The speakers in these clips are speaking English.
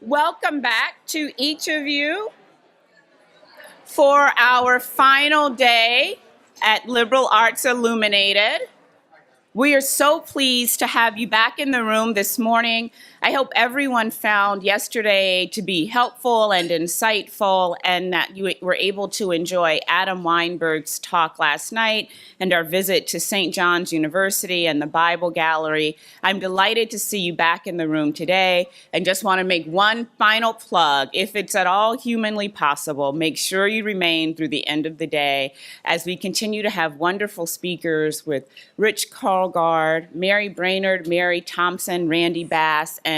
Welcome back to each of you for our final day at Liberal Arts Illuminated. We are so pleased to have you back in the room this morning. I hope everyone found yesterday to be helpful and insightful, and that you were able to enjoy Adam Weinberg's talk last night and our visit to St. John's University and the Bible Gallery. I'm delighted to see you back in the room today, and just want to make one final plug. If it's at all humanly possible, make sure you remain through the end of the day as we continue to have wonderful speakers with Rich Karlgaard, Mary Brainerd, Mary Thompson, Randy Bass, and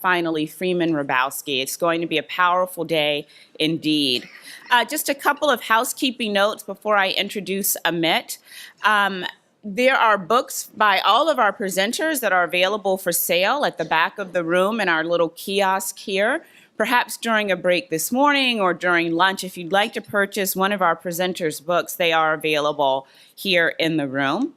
finally Freeman Rabowski. It's going to be a powerful day indeed. Just a couple of housekeeping notes before I introduce Amit. There are books by all of our presenters that are available for sale at the back of the room in our little kiosk here. Perhaps during a break this morning or during lunch, if you'd like to purchase one of our presenters' books, they are available here in the room.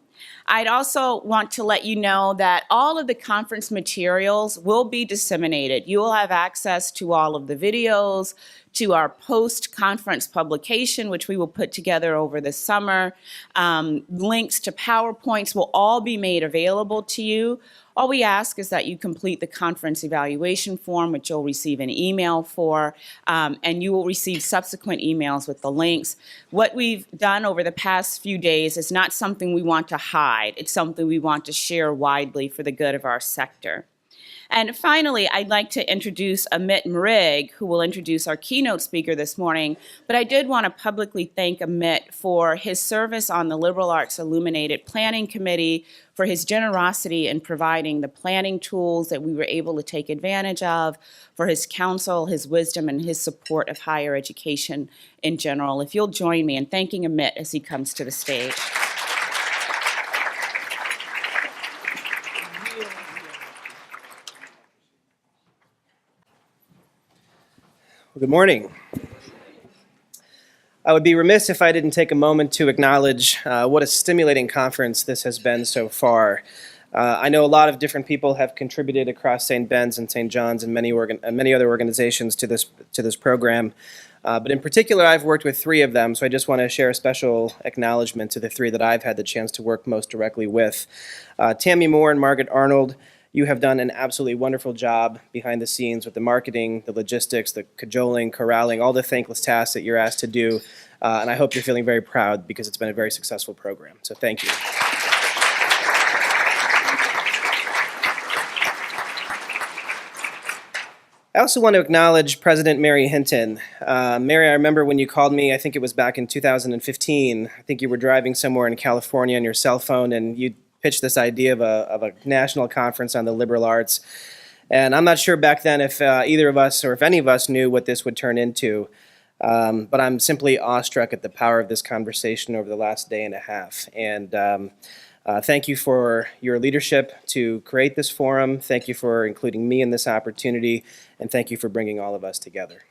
I'd also want to let you know that all of the conference materials will be disseminated. You will have access to all of the videos, to our post-conference publication, which we will put together over the summer. Links to PowerPoints will all be made available to you. All we ask is that you complete the conference evaluation form, which you'll receive an email for, and you will receive subsequent emails with the links. What we've done over the past few days is not something we want to hide. It's something we want to share widely for the good of our sector. And finally, I'd like to introduce Amit Marig, who will introduce our keynote speaker this morning. But I did want to publicly thank Amit for his service on the Liberal Arts Illuminated Planning Committee, for his generosity in providing the planning tools that we were able to take advantage of, for his counsel, his wisdom, and his support of higher education in general. If you'll join me in thanking Amit as he comes to the stage. Good morning. I would be remiss if I didn't take a moment to acknowledge what a stimulating conference this has been so far. I know a lot of different people have contributed across St. Ben's and St. John's and many other organizations to this program. But in particular, I've worked with three of them, so I just want to share a special acknowledgement to the three that I've had the chance to work most directly with. Tammy Moore and Margaret Arnold, you have done an absolutely wonderful job behind the scenes with the marketing, the logistics, the cajoling, corralling, all the thankless tasks that you're asked to do. And I hope you're feeling very proud because it's been a very successful program. So thank you. I also want to acknowledge President Mary Hinton. Mary, I remember when you called me, I think it was back in 2015. I think you were driving somewhere in California on your cell phone, and you pitched this idea of a national conference on the liberal arts. And I'm not sure back then if either of us or if any of us knew what this would turn into. But I'm simply awestruck at the power of this conversation over the last day and a half. And thank you for your leadership to create this forum. Thank you for including me in this opportunity. And thank you for bringing all of us together.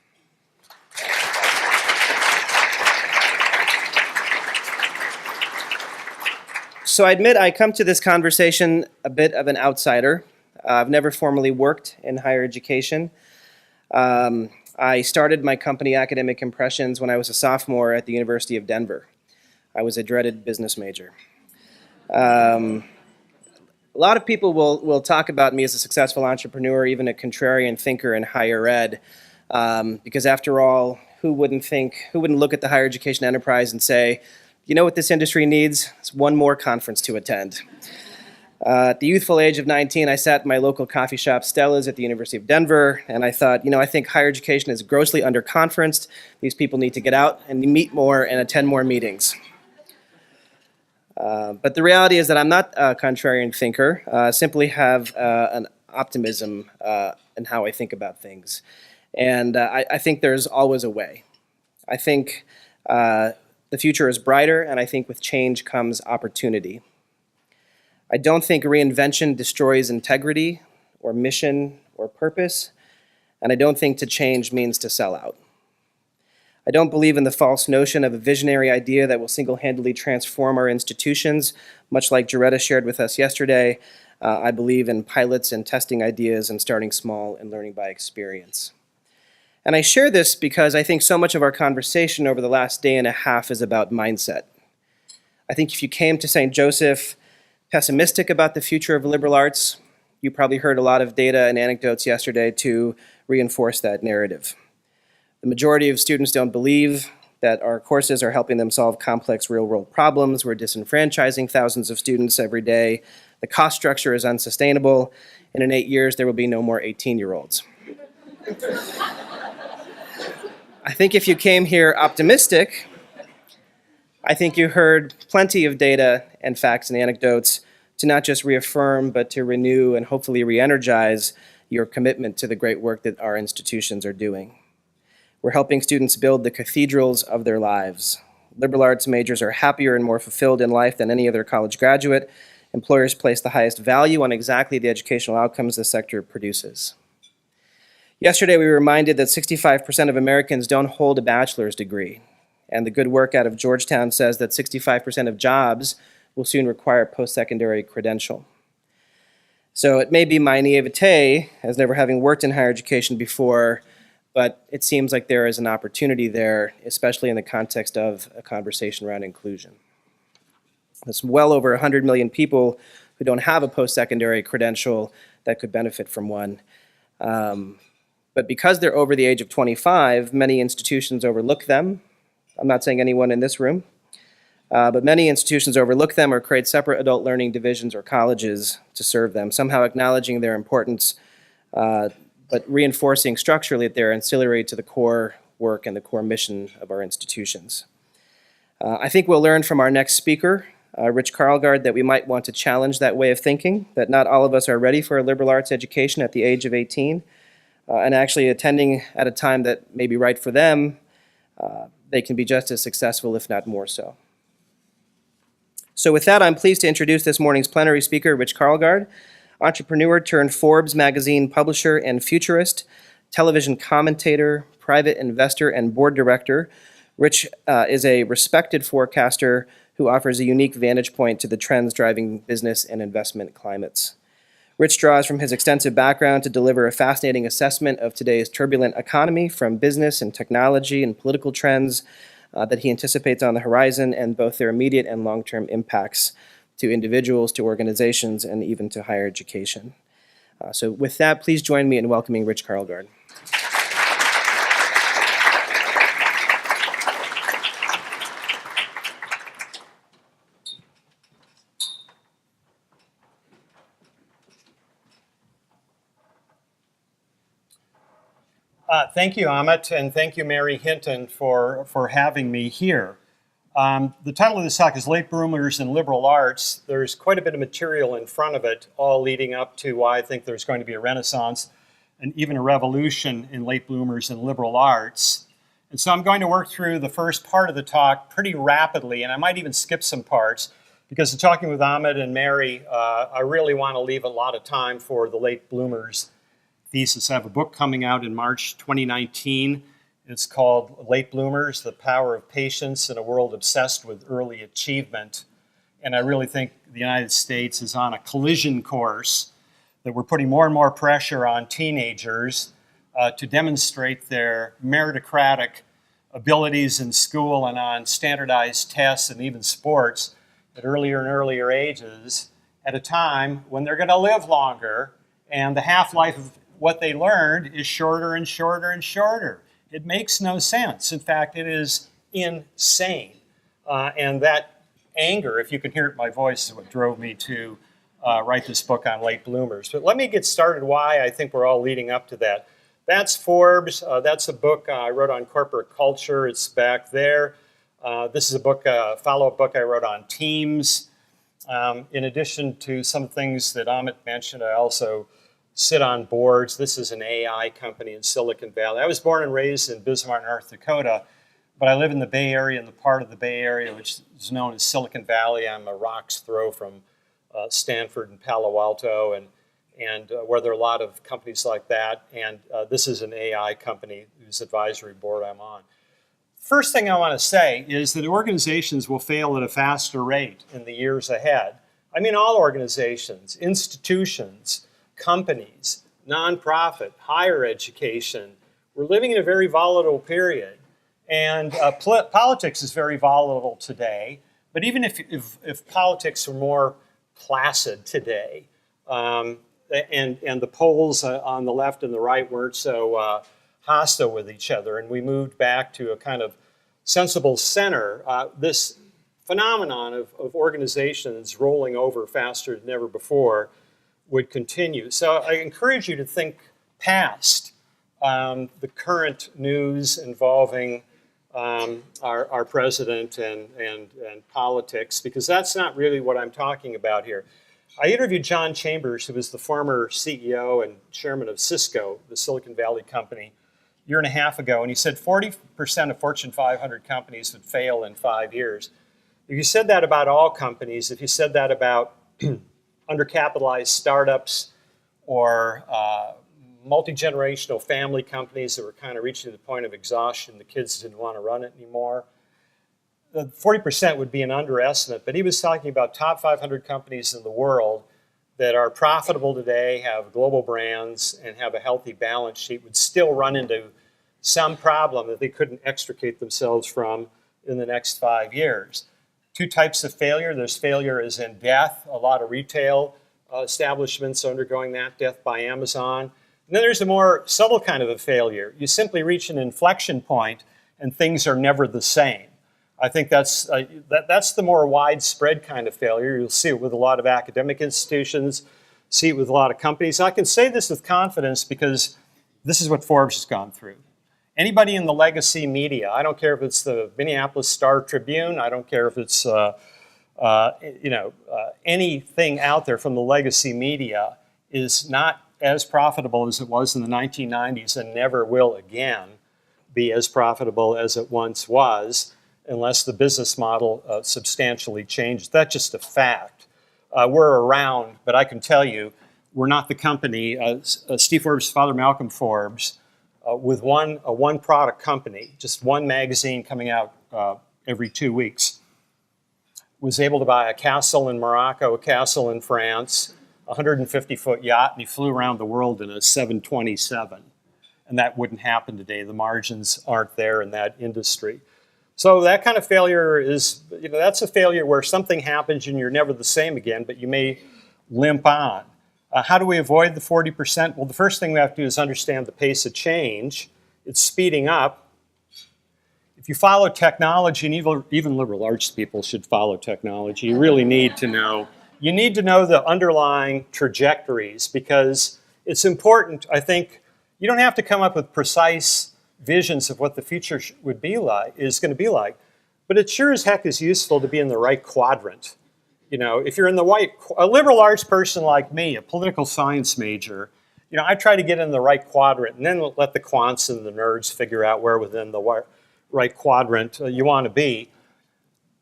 So I admit I come to this conversation a bit of an outsider. I've never formally worked in higher education. I started my company, Academic Impressions, when I was a sophomore at the University of Denver. I was a dreaded business major. A lot of people will talk about me as a successful entrepreneur, even a contrarian thinker in higher ed, because after all, who wouldn't look at the higher education enterprise and say, you know what this industry needs? It's one more conference to attend. At the youthful age of 19, I sat in my local coffee shop, Stella's, at the University of Denver, and I thought, I think higher education is grossly under-conferenced. These people need to get out and meet more and attend more meetings. But the reality is that I'm not a contrarian thinker. I simply have an optimism in how I think about things. And I think there's always a way. I think the future is brighter, and I think with change comes opportunity. I don't think reinvention destroys integrity or mission or purpose, and I don't think to change means to sell out. I don't believe in the false notion of a visionary idea that will single-handedly transform our institutions, much like Joretta shared with us yesterday. I believe in pilots and testing ideas and starting small and learning by experience. And I share this because I think so much of our conversation over the last day and a half is about mindset. I think if you came to St. Joseph pessimistic about the future of liberal arts, you probably heard a lot of data and anecdotes yesterday to reinforce that narrative. The majority of students don't believe that our courses are helping them solve complex real-world problems. We're disenfranchising thousands of students every day. The cost structure is unsustainable, and in 8 years, there will be no more 18-year-olds. I think if you came here optimistic, I think you heard plenty of data and facts and anecdotes to not just reaffirm, but to renew and hopefully re-energize your commitment to the great work that our institutions are doing. We're helping students build the cathedrals of their lives. Liberal arts majors are happier and more fulfilled in life than any other college graduate. Employers place the highest value on exactly the educational outcomes the sector produces. Yesterday, we were reminded that 65% of Americans don't hold a bachelor's degree. And the good work out of Georgetown says that 65% of jobs will soon require a post-secondary credential. So it may be my naivete, as never having worked in higher education before, but it seems like there is an opportunity there, especially in the context of a conversation around inclusion. There's well over 100 million people who don't have a post-secondary credential that could benefit from one. But because they're over the age of 25, many institutions overlook them. I'm not saying anyone in this room, but many institutions overlook them or create separate adult learning divisions or colleges to serve them, somehow acknowledging their importance, but reinforcing structurally that they're ancillary to the core work and the core mission of our institutions. I think we'll learn from our next speaker, Rich Karlgaard, that we might want to challenge that way of thinking, that not all of us are ready for a liberal arts education at the age of 18, and actually attending at a time that may be right for them, they can be just as successful, if not more so. So with that, I'm pleased to introduce this morning's plenary speaker, Rich Karlgaard, entrepreneur turned Forbes magazine publisher and futurist, television commentator, private investor, and board director. Rich is a respected forecaster who offers a unique vantage point to the trends driving business and investment climates. Rich draws from his extensive background to deliver a fascinating assessment of today's turbulent economy, from business and technology and political trends that he anticipates on the horizon, and both their immediate and long-term impacts to individuals, to organizations, and even to higher education. So with that, please join me in welcoming Rich Karlgaard. Thank you, Amit, and thank you, Mary Hinton, for having me here. The title of this talk is Late Bloomers in Liberal Arts. There's quite a bit of material in front of it, all leading up to why I think there's going to be a renaissance and even a revolution in late bloomers in liberal arts. And so I'm going to work through the first part of the talk pretty rapidly, and I might even skip some parts, because in talking with Amit and Mary, I really want to leave a lot of time for the late bloomers thesis. I have a book coming out in March 2019. It's called Late Bloomers, The Power of Patience in a World Obsessed with Early Achievement. And I really think the United States is on a collision course, that we're putting more and more pressure on teenagers to demonstrate their meritocratic abilities in school and on standardized tests and even sports at earlier and earlier ages, at a time when they're going to live longer, and the half-life of what they learned is shorter and shorter and shorter. It makes no sense. In fact, it is insane. And that anger, if you can hear it in my voice, is what drove me to write this book on late bloomers. But let me get started why I think we're all leading up to that. That's Forbes. That's a book I wrote on corporate culture. It's back there. This is a book, follow-up book I wrote on teams. In addition to some things that Amit mentioned, I also sit on boards. This is an AI company in Silicon Valley. I was born and raised in Bismarck, North Dakota, but I live in the Bay Area, in the part of the Bay Area which is known as Silicon Valley. I'm a rock's throw from Stanford and Palo Alto, and where there are a lot of companies like that. And this is an AI company whose advisory board I'm on. First thing I want to say is that organizations will fail at a faster rate in the years ahead. I mean all organizations, institutions, companies, nonprofit, higher education. We're living in a very volatile period. And politics is very volatile today. But even if politics were more placid today, and the polls on the left and the right weren't so hostile with each other, and we moved back to a kind of sensible center, this phenomenon of organizations rolling over faster than ever before would continue. So I encourage you to think past the current news involving our president and politics, because that's not really what I'm talking about here. I interviewed John Chambers, who was the former CEO and chairman of Cisco, the Silicon Valley company, a year and a half ago, and he said 40% of Fortune 500 companies would fail in 5 years. If you said that about all companies, if you said that about undercapitalized startups or multi-generational family companies that were kind of reaching the point of exhaustion, the kids didn't want to run it anymore, 40% would be an underestimate. But he was talking about top 500 companies in the world that are profitable today, have global brands, and have a healthy balance sheet, would still run into some problem that they couldn't extricate themselves from in the next 5 years. Two types of failure. There's failure as in death. A lot of retail establishments undergoing that, death by Amazon. And then there's a more subtle kind of a failure. You simply reach an inflection point and things are never the same. I think that's the more widespread kind of failure. You'll see it with a lot of academic institutions, see it with a lot of companies. I can say this with confidence because this is what Forbes has gone through. Anybody in the legacy media, I don't care if it's the Minneapolis Star-Tribune, I don't care if it's anything out there from the legacy media, is not as profitable as it was in the 1990s and never will again be as profitable as it once was unless the business model substantially changes. That's just a fact. We're around, but I can tell you, we're not the company. Steve Forbes' father, Malcolm Forbes, with a one-product company, just one magazine coming out every 2 weeks, was able to buy a castle in Morocco, a castle in France, a 150-foot yacht, and he flew around the world in a 727. And that wouldn't happen today. The margins aren't there in that industry. So that kind of failure is, that's a failure where something happens and you're never the same again, but you may limp on. How do we avoid the 40%? Well, the first thing we have to do is understand the pace of change. It's speeding up. If you follow technology, and even liberal arts people should follow technology, you really need to know. You need to know the underlying trajectories because it's important. I think you don't have to come up with precise visions of what the future is going to be like, but it sure as heck is useful to be in the right quadrant. If you're in a liberal arts person like me, a political science major, I try to get in the right quadrant and then let the quants and the nerds figure out where within the right quadrant you want to be.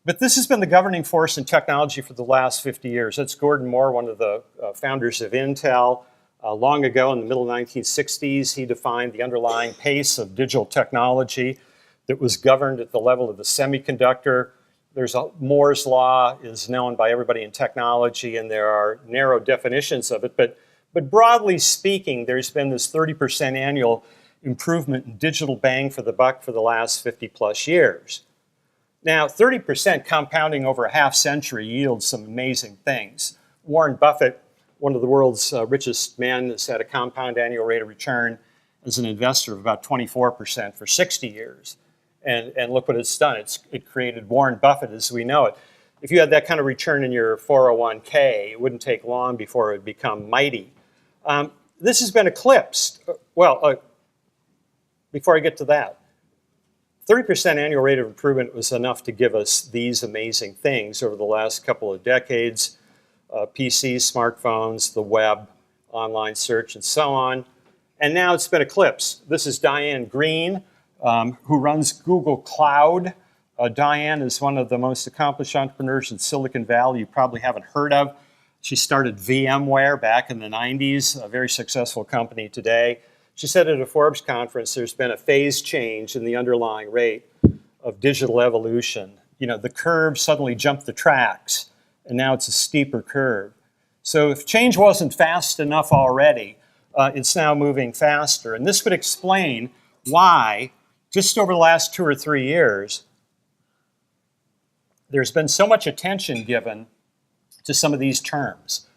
But this has been the governing force in technology for the last 50 years. That's Gordon Moore, one of the founders of Intel. Long ago, in the middle 1960s, he defined the underlying pace of digital technology that was governed at the level of the semiconductor. Moore's law is known by everybody in technology, and there are narrow definitions of it. But broadly speaking, there's been this 30% annual improvement in digital bang for the buck for the last 50 plus years. Now, 30% compounding over a half century yields some amazing things. Warren Buffett, one of the world's richest men, has had a compound annual rate of return as an investor of about 24% for 60 years. And look what it's done. It created Warren Buffett as we know it. If you had that kind of return in your 401k, it wouldn't take long before it would become mighty. This has been eclipsed. Before I get to that, 30% annual rate of improvement was enough to give us these amazing things over the last couple of decades. PCs, smartphones, the web, online search, and so on. And now it's been eclipsed. This is Diane Green, who runs Google Cloud. Diane is one of the most accomplished entrepreneurs in Silicon Valley you probably haven't heard of. She started VMware back in the 90s, a very successful company today. She said at a Forbes conference there's been a phase change in the underlying rate of digital evolution. The curve suddenly jumped the tracks. and now it's a steeper curve. So if change wasn't fast enough already, it's now moving faster. And this would explain why, just over the last 2 or 3 years, there's been so much attention given to some of these terms.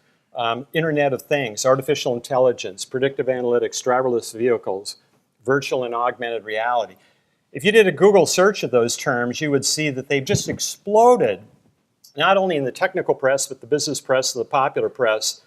Internet of Things, artificial intelligence, predictive analytics, driverless vehicles, virtual and augmented reality. If you did a Google search of those terms, you would see that they've just exploded, not only in the technical press, but the business press and the popular press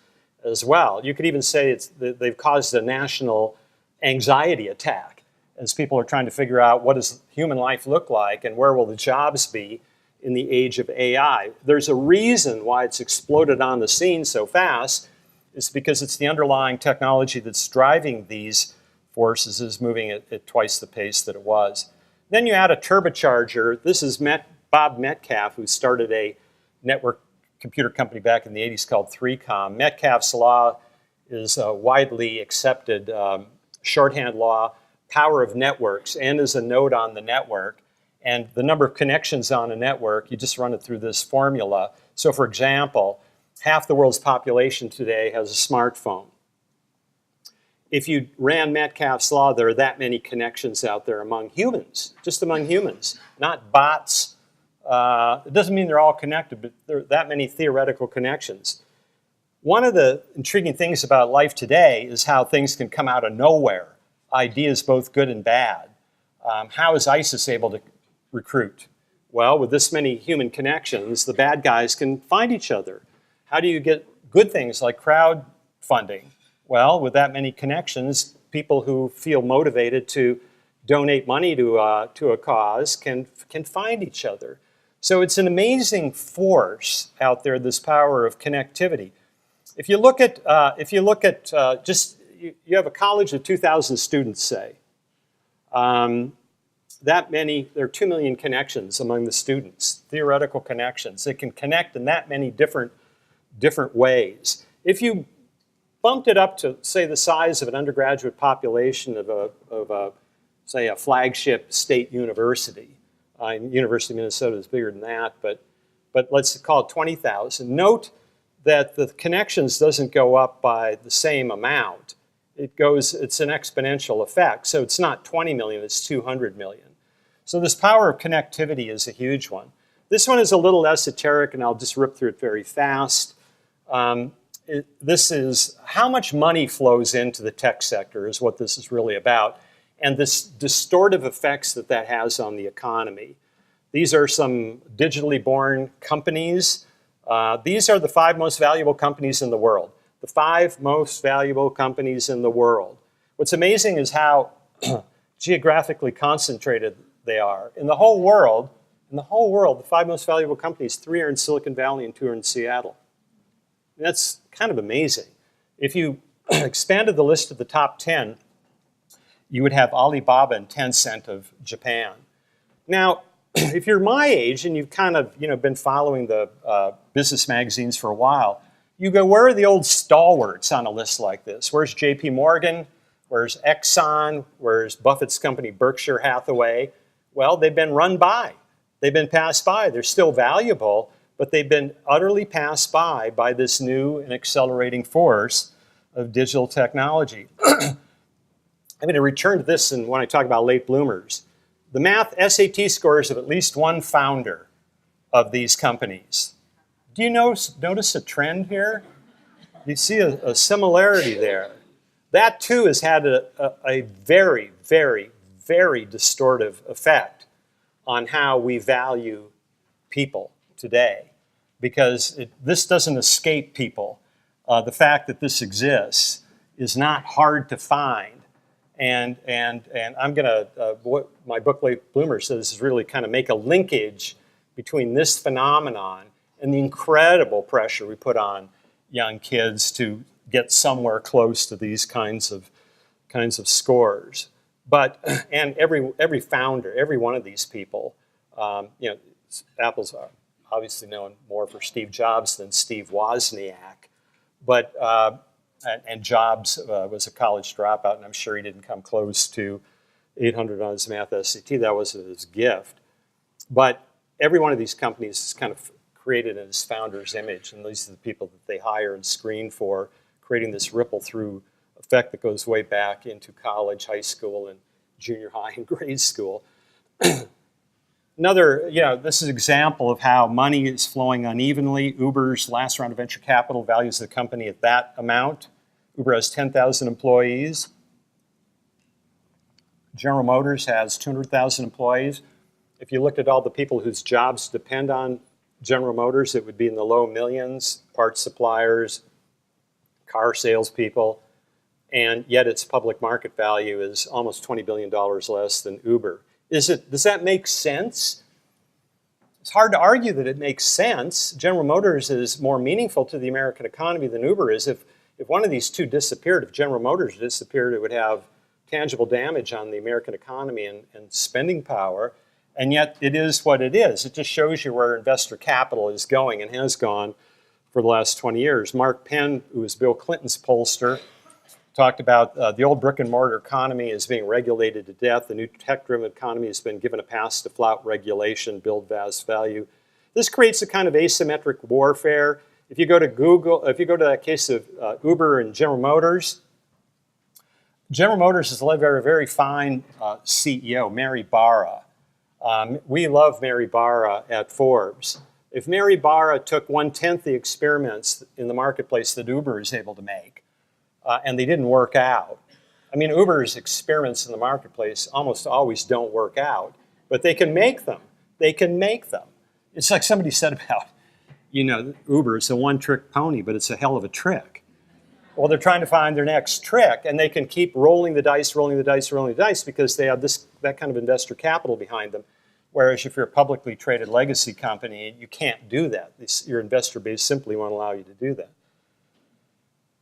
as well. You could even say they've caused a national anxiety attack as people are trying to figure out what does human life look like and where will the jobs be in the age of AI. There's a reason why it's exploded on the scene so fast. It's because it's the underlying technology that's driving these forces is moving at twice the pace that it was. Then you add a turbocharger. This is Bob Metcalfe, who started a network computer company back in the 80s called 3Com. Metcalfe's law is a widely accepted shorthand law, power of networks. N is a node on the network. And the number of connections on a network, you just run it through this formula. So for example, half the world's population today has a smartphone. If you ran Metcalfe's law, there are that many connections out there among humans, just among humans, not bots. It doesn't mean they're all connected, but there are that many theoretical connections. One of the intriguing things about life today is how things can come out of nowhere, ideas both good and bad. How is ISIS able to recruit? Well, with this many human connections, the bad guys can find each other. How do you get good things like crowdfunding? Well, with that many connections, people who feel motivated to donate money to a cause can find each other. So it's an amazing force out there, this power of connectivity. If you look at you have a college of 2,000 students, say. That many, there are 2 million connections among the students, theoretical connections. It can connect in that many different ways. If you bumped it up to, say, the size of an undergraduate population of say, a flagship state university, University of Minnesota is bigger than that, but let's call it 20,000. Note that the connections doesn't go up by the same amount. It's an exponential effect. So it's not 20 million, it's 200 million. So this power of connectivity is a huge one. This one is a little esoteric, and I'll just rip through it very fast. This is how much money flows into the tech sector is what this is really about, and this distortive effects that has on the economy. These are some digitally born companies. These are the 5 most valuable companies in the world. The 5 most valuable companies in the world. What's amazing is how geographically concentrated they are. In the whole world, the 5 most valuable companies, 3 are in Silicon Valley and 2 are in Seattle. And that's kind of amazing. If you expanded the list of the top 10, you would have Alibaba and Tencent of Japan. Now, if you're my age and you've kind of been following the business magazines for a while, you go, where are the old stalwarts on a list like this? Where's J.P. Morgan? Where's Exxon? Where's Buffett's company, Berkshire Hathaway? Well, they've been run by. They've been passed by. They're still valuable, but they've been utterly passed by this new and accelerating force of digital technology. I'm going to return to this when I talk about late bloomers. The math SAT scores of at least one founder of these companies. Do you notice a trend here? You see a similarity there. That too has had a very, very, very distortive effect on how we value people today, because this doesn't escape people. The fact that this exists is not hard to find. And I'm going to, what my book Late Bloomers says is really kind of make a linkage between this phenomenon and the incredible pressure we put on young kids to get somewhere close to these kinds of scores. But, and every founder, every one of these people, Apple's obviously known more for Steve Jobs than Steve Wozniak, but, and Jobs was a college dropout, and I'm sure he didn't come close to 800 on his math SAT. That wasn't his gift. But every one of these companies is kind of created in his founder's image. And these are the people that they hire and screen for, creating this ripple through effect that goes way back into college, high school, and junior high and grade school. Another, this is an example of how money is flowing unevenly. Uber's last round of venture capital values the company at that amount. Uber has 10,000 employees. General Motors has 200,000 employees. If you looked at all the people whose jobs depend on General Motors, it would be in the low millions, parts suppliers, car salespeople, and yet its public market value is almost $20 billion less than Uber. Does that make sense? It's hard to argue that it makes sense. General Motors is more meaningful to the American economy than Uber is. If one of these two disappeared, if General Motors disappeared, it would have tangible damage on the American economy and spending power. And yet it is what it is. It just shows you where investor capital is going and has gone for the last 20 years. Mark Penn, who was Bill Clinton's pollster, talked about the old brick and mortar economy is being regulated to death. The new tech-driven economy has been given a pass to flout regulation, build vast value. This creates a kind of asymmetric warfare. If you go to Google, if you go to that case of Uber and General Motors is led by a very fine CEO, Mary Barra. We love Mary Barra at Forbes. If Mary Barra took 1/10 the experiments in the marketplace that Uber is able to make, and they didn't work out. I mean, Uber's experiments in the marketplace almost always don't work out, but they can make them. They can make them. It's like somebody said about, Uber, it's a one-trick pony, but it's a hell of a trick. Well, they're trying to find their next trick, and they can keep rolling the dice because they have that kind of investor capital behind them. Whereas if you're a publicly traded legacy company, you can't do that. Your investor base simply won't allow you to do that.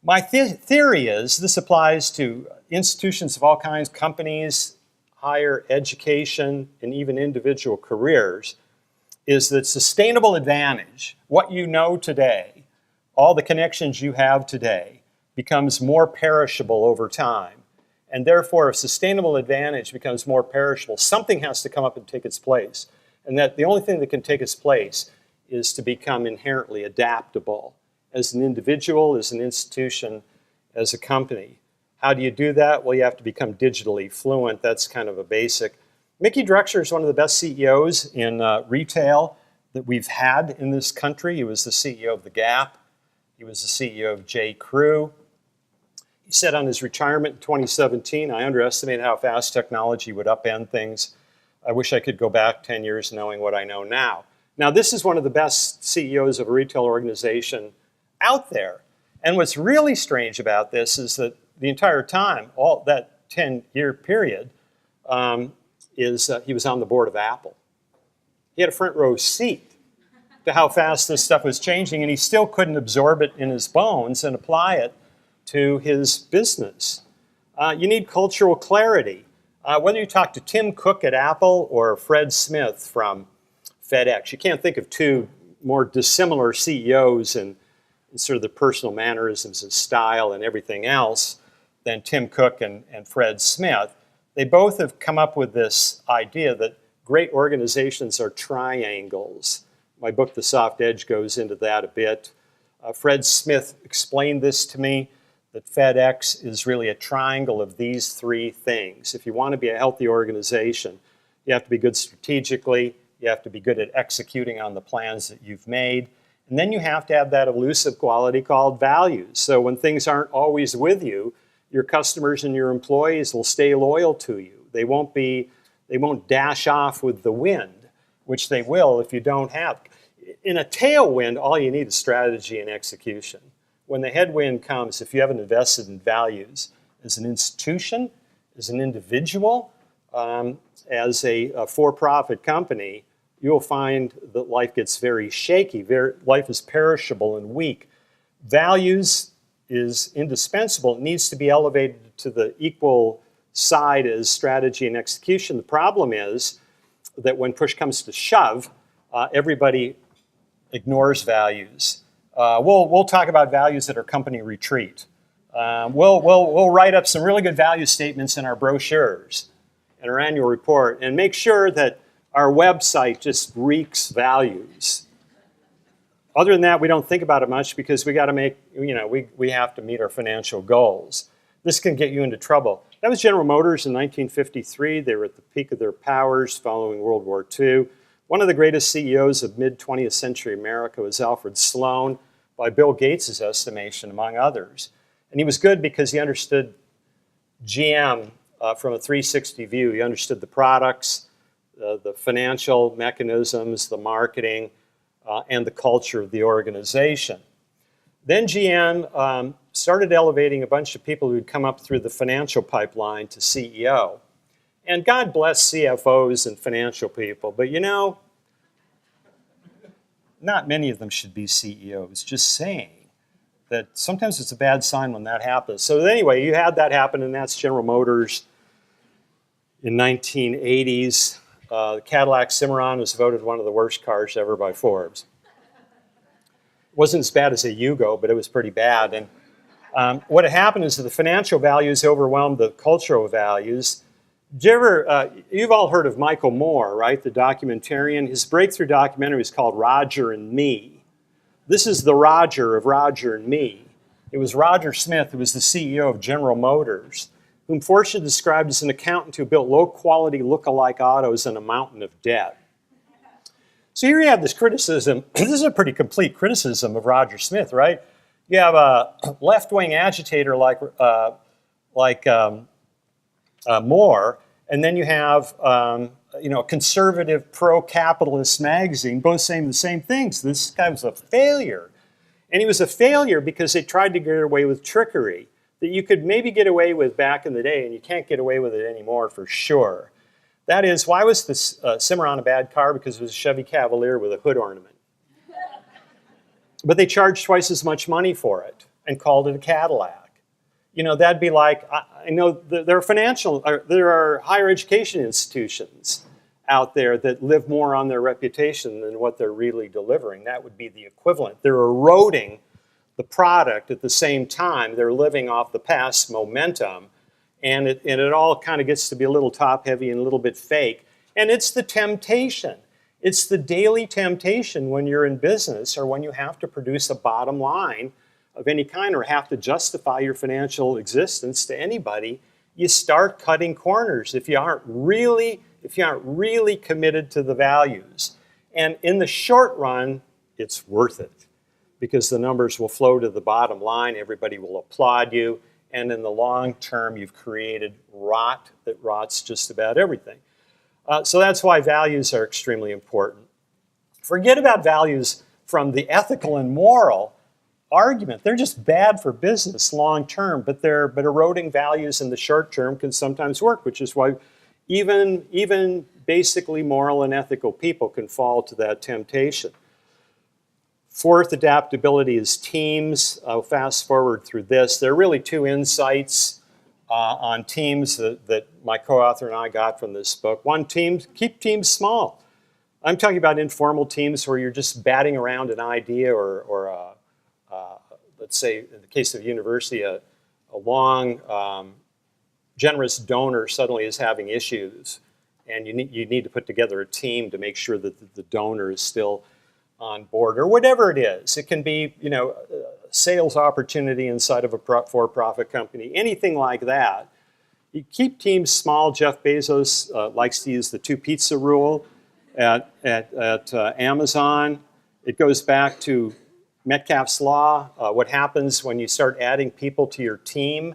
My theory is this applies to institutions of all kinds, companies, higher education, and even individual careers, is that sustainable advantage, what you know today, all the connections you have today, becomes more perishable over time. And therefore, if sustainable advantage becomes more perishable, something has to come up and take its place. And that the only thing that can take its place is to become inherently adaptable as an individual, as an institution, as a company. How do you do that? Well, you have to become digitally fluent. That's kind of a basic. Mickey Drexler is one of the best CEOs in retail that we've had in this country. He was the CEO of The Gap. He was the CEO of J. Crew. He said on his retirement in 2017, I underestimated how fast technology would upend things. I wish I could go back 10 years knowing what I know now. Now, this is one of the best CEOs of a retail organization out there. And what's really strange about this is that the entire time, all that 10-year period, he was on the board of Apple. He had a front row seat to how fast this stuff was changing, and he still couldn't absorb it in his bones and apply it to his business. You need cultural clarity. Whether you talk to Tim Cook at Apple or Fred Smith from FedEx, you can't think of two more dissimilar CEOs and sort of the personal mannerisms and style and everything else than Tim Cook and Fred Smith. They both have come up with this idea that great organizations are triangles. My book, The Soft Edge, goes into that a bit. Fred Smith explained this to me, that FedEx is really a triangle of these three things. If you want to be a healthy organization, you have to be good strategically, you have to be good at executing on the plans that you've made, and then you have to have that elusive quality called values. So when things aren't always with you, your customers and your employees will stay loyal to you. They won't dash off with the wind, which they will if you don't have. In a tailwind, all you need is strategy and execution. When the headwind comes, if you haven't invested in values as an institution, as an individual, as a for-profit company, you'll find that life gets very shaky. Life is perishable and weak. Values is indispensable. It needs to be elevated to the equal side as strategy and execution. The problem is that when push comes to shove, everybody ignores values. We'll talk about values at our company retreat. We'll write up some really good value statements in our brochures and our annual report, and make sure that our website just reeks values. Other than that, we don't think about it much because we got to make, we have to meet our financial goals. This can get you into trouble. That was General Motors in 1953. They were at the peak of their powers following World War II. One of the greatest CEOs of mid-20th century America was Alfred Sloan, by Bill Gates' estimation, among others. And he was good because he understood GM from a 360 view. He understood the products, the financial mechanisms, the marketing, and the culture of the organization. Then GM started elevating a bunch of people who'd come up through the financial pipeline to CEO. And God bless CFOs and financial people, but not many of them should be CEOs, just saying that sometimes it's a bad sign when that happens. So anyway, you had that happen, and that's General Motors in 1980s. The Cadillac Cimarron was voted one of the worst cars ever by Forbes. It wasn't as bad as a Yugo, but it was pretty bad. And what had happened is that the financial values overwhelmed the cultural values. You've all heard of Michael Moore, right? The documentarian. His breakthrough documentary is called Roger and Me. This is the Roger of Roger and Me. It was Roger Smith, who was the CEO of General Motors, whom Fortune described as an accountant who built low-quality look-alike autos and a mountain of debt. So here you have this criticism. This is a pretty complete criticism of Roger Smith, right? You have a left-wing agitator like Moore, and then you have a conservative pro-capitalist magazine, both saying the same things. This guy was a failure. And he was a failure because they tried to get away with trickery that you could maybe get away with back in the day, and you can't get away with it anymore for sure. That is, why was this Cimarron a bad car? Because it was a Chevy Cavalier with a hood ornament. But they charged twice as much money for it and called it a Cadillac. That'd be like, I know there are higher education institutions out there that live more on their reputation than what they're really delivering. That would be the equivalent. They're eroding the product at the same time. They're living off the past momentum, and it all kind of gets to be a little top-heavy and a little bit fake. And it's the temptation. It's the daily temptation when you're in business or when you have to produce a bottom line of any kind or have to justify your financial existence to anybody. You start cutting corners if you aren't really committed to the values. And in the short run, it's worth it because the numbers will flow to the bottom line. Everybody will applaud you. And in the long term, you've created rot that rots just about everything. So that's why values are extremely important. Forget about values from the ethical and moral argument. They're just bad for business long term, but eroding values in the short term can sometimes work, which is why even basically moral and ethical people can fall to that temptation. Fourth, adaptability is teams. I'll fast forward through this. There are really two insights on teams that my co-author and I got from this book. One, keep teams small. I'm talking about informal teams where you're just batting around an idea or let's say, in the case of a university, a long, generous donor suddenly is having issues, and you need to put together a team to make sure that the donor is still on board, or whatever it is. It can be, a sales opportunity inside of a for-profit company, anything like that. You keep teams small. Jeff Bezos likes to use the 2-pizza rule at Amazon. It goes back to Metcalfe's Law. What happens when you start adding people to your team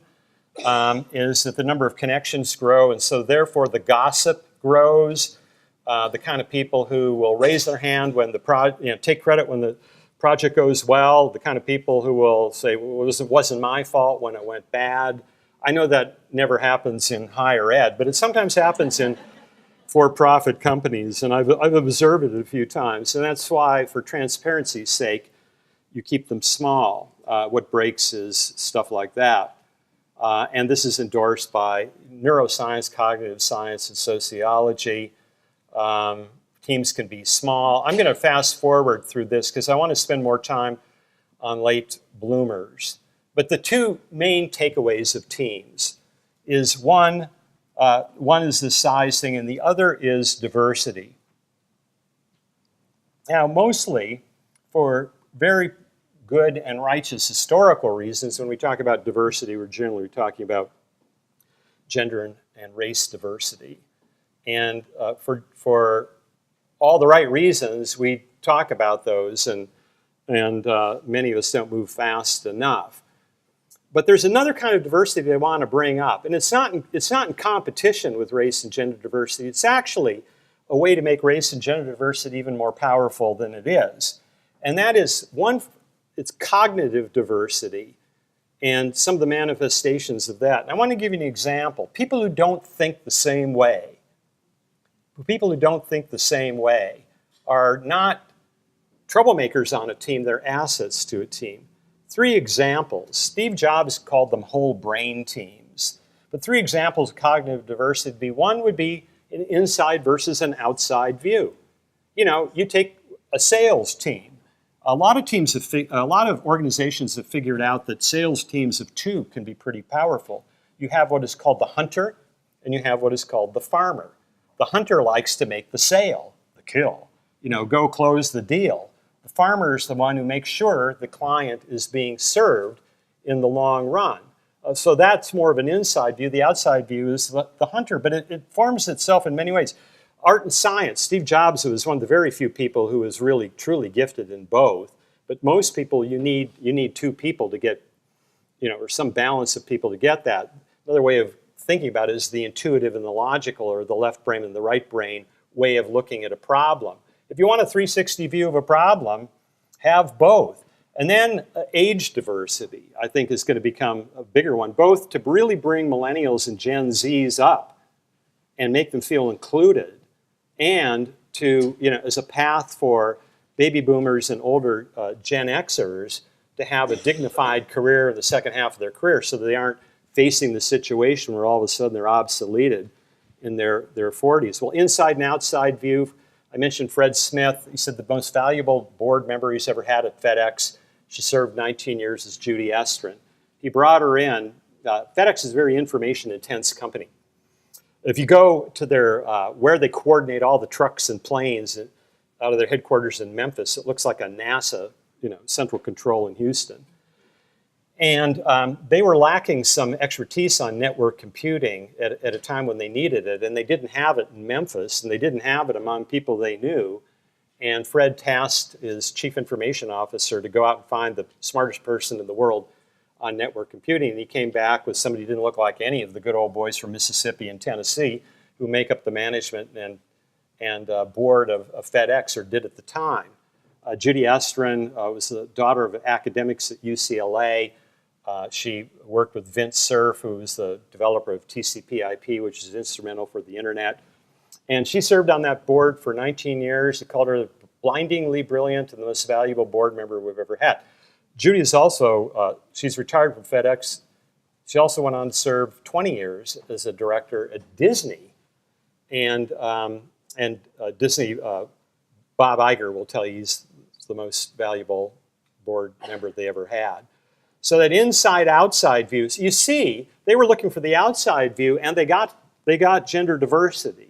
is that the number of connections grow, and so therefore the gossip grows. The kind of people who will raise their hand when take credit when the project goes well. The kind of people who will say, well, it wasn't my fault when it went bad. I know that never happens in higher ed, but it sometimes happens in for-profit companies, and I've observed it a few times. And that's why, for transparency's sake, you keep them small. What breaks is stuff like that. And this is endorsed by neuroscience, cognitive science, and sociology. Teams can be small. I'm going to fast forward through this because I want to spend more time on late bloomers. But the two main takeaways of teams is one is the size thing, and the other is diversity. Now, mostly for very good and righteous historical reasons. When we talk about diversity, we're generally talking about gender and race diversity. And for all the right reasons, we talk about those, and many of us don't move fast enough. But there's another kind of diversity they want to bring up, and it's not in competition with race and gender diversity. It's actually a way to make race and gender diversity even more powerful than it is. And that is, one, it's cognitive diversity and some of the manifestations of that. And I want to give you an example. People who don't think the same way, are not troublemakers on a team, they're assets to a team. 3 examples. Steve Jobs called them whole brain teams. But 3 examples of cognitive diversity would be, one would be an inside versus an outside view. You take a sales team. A lot of organizations have figured out that sales teams of 2 can be pretty powerful. You have what is called the hunter, and you have what is called the farmer. The hunter likes to make the sale, the kill, go close the deal. The farmer is the one who makes sure the client is being served in the long run. So that's more of an inside view. The outside view is the hunter, but it forms itself in many ways. Art and science. Steve Jobs was one of the very few people who was really, truly gifted in both. But most people, you need 2 people to get, or some balance of people to get that. Another way of thinking about it is the intuitive and the logical, or the left brain and the right brain way of looking at a problem. If you want a 360 view of a problem, have both. And then age diversity, I think, is going to become a bigger one, both to really bring millennials and Gen Zs up and make them feel included, and to, as a path for baby boomers and older Gen Xers to have a dignified career in the second half of their career, so that they aren't facing the situation where all of a sudden they're obsoleted in their 40s. Well, inside and outside view, I mentioned Fred Smith. He said the most valuable board member he's ever had at FedEx. She served 19 years as Judy Estrin. He brought her in. FedEx is a very information-intense company. If you go to their where they coordinate all the trucks and planes out of their headquarters in Memphis, it looks like a NASA, central control in Houston. And they were lacking some expertise on network computing at a time when they needed it, and they didn't have it in Memphis, and they didn't have it among people they knew. And Fred tasked his chief information officer to go out and find the smartest person in the world on network computing. And he came back with somebody who didn't look like any of the good old boys from Mississippi and Tennessee who make up the management and board of FedEx, or did at the time. Judy Estrin was the daughter of academics at UCLA. She worked with Vince Cerf, who was the developer of TCP/IP, which is instrumental for the internet. And she served on that board for 19 years. They called her blindingly brilliant and the most valuable board member we've ever had. Judy is also, she's retired from FedEx. She also went on to serve 20 years as a director at Disney. And Disney, Bob Iger will tell you he's the most valuable board member they ever had. So that inside-outside views, you see, they were looking for the outside view, and they got gender diversity.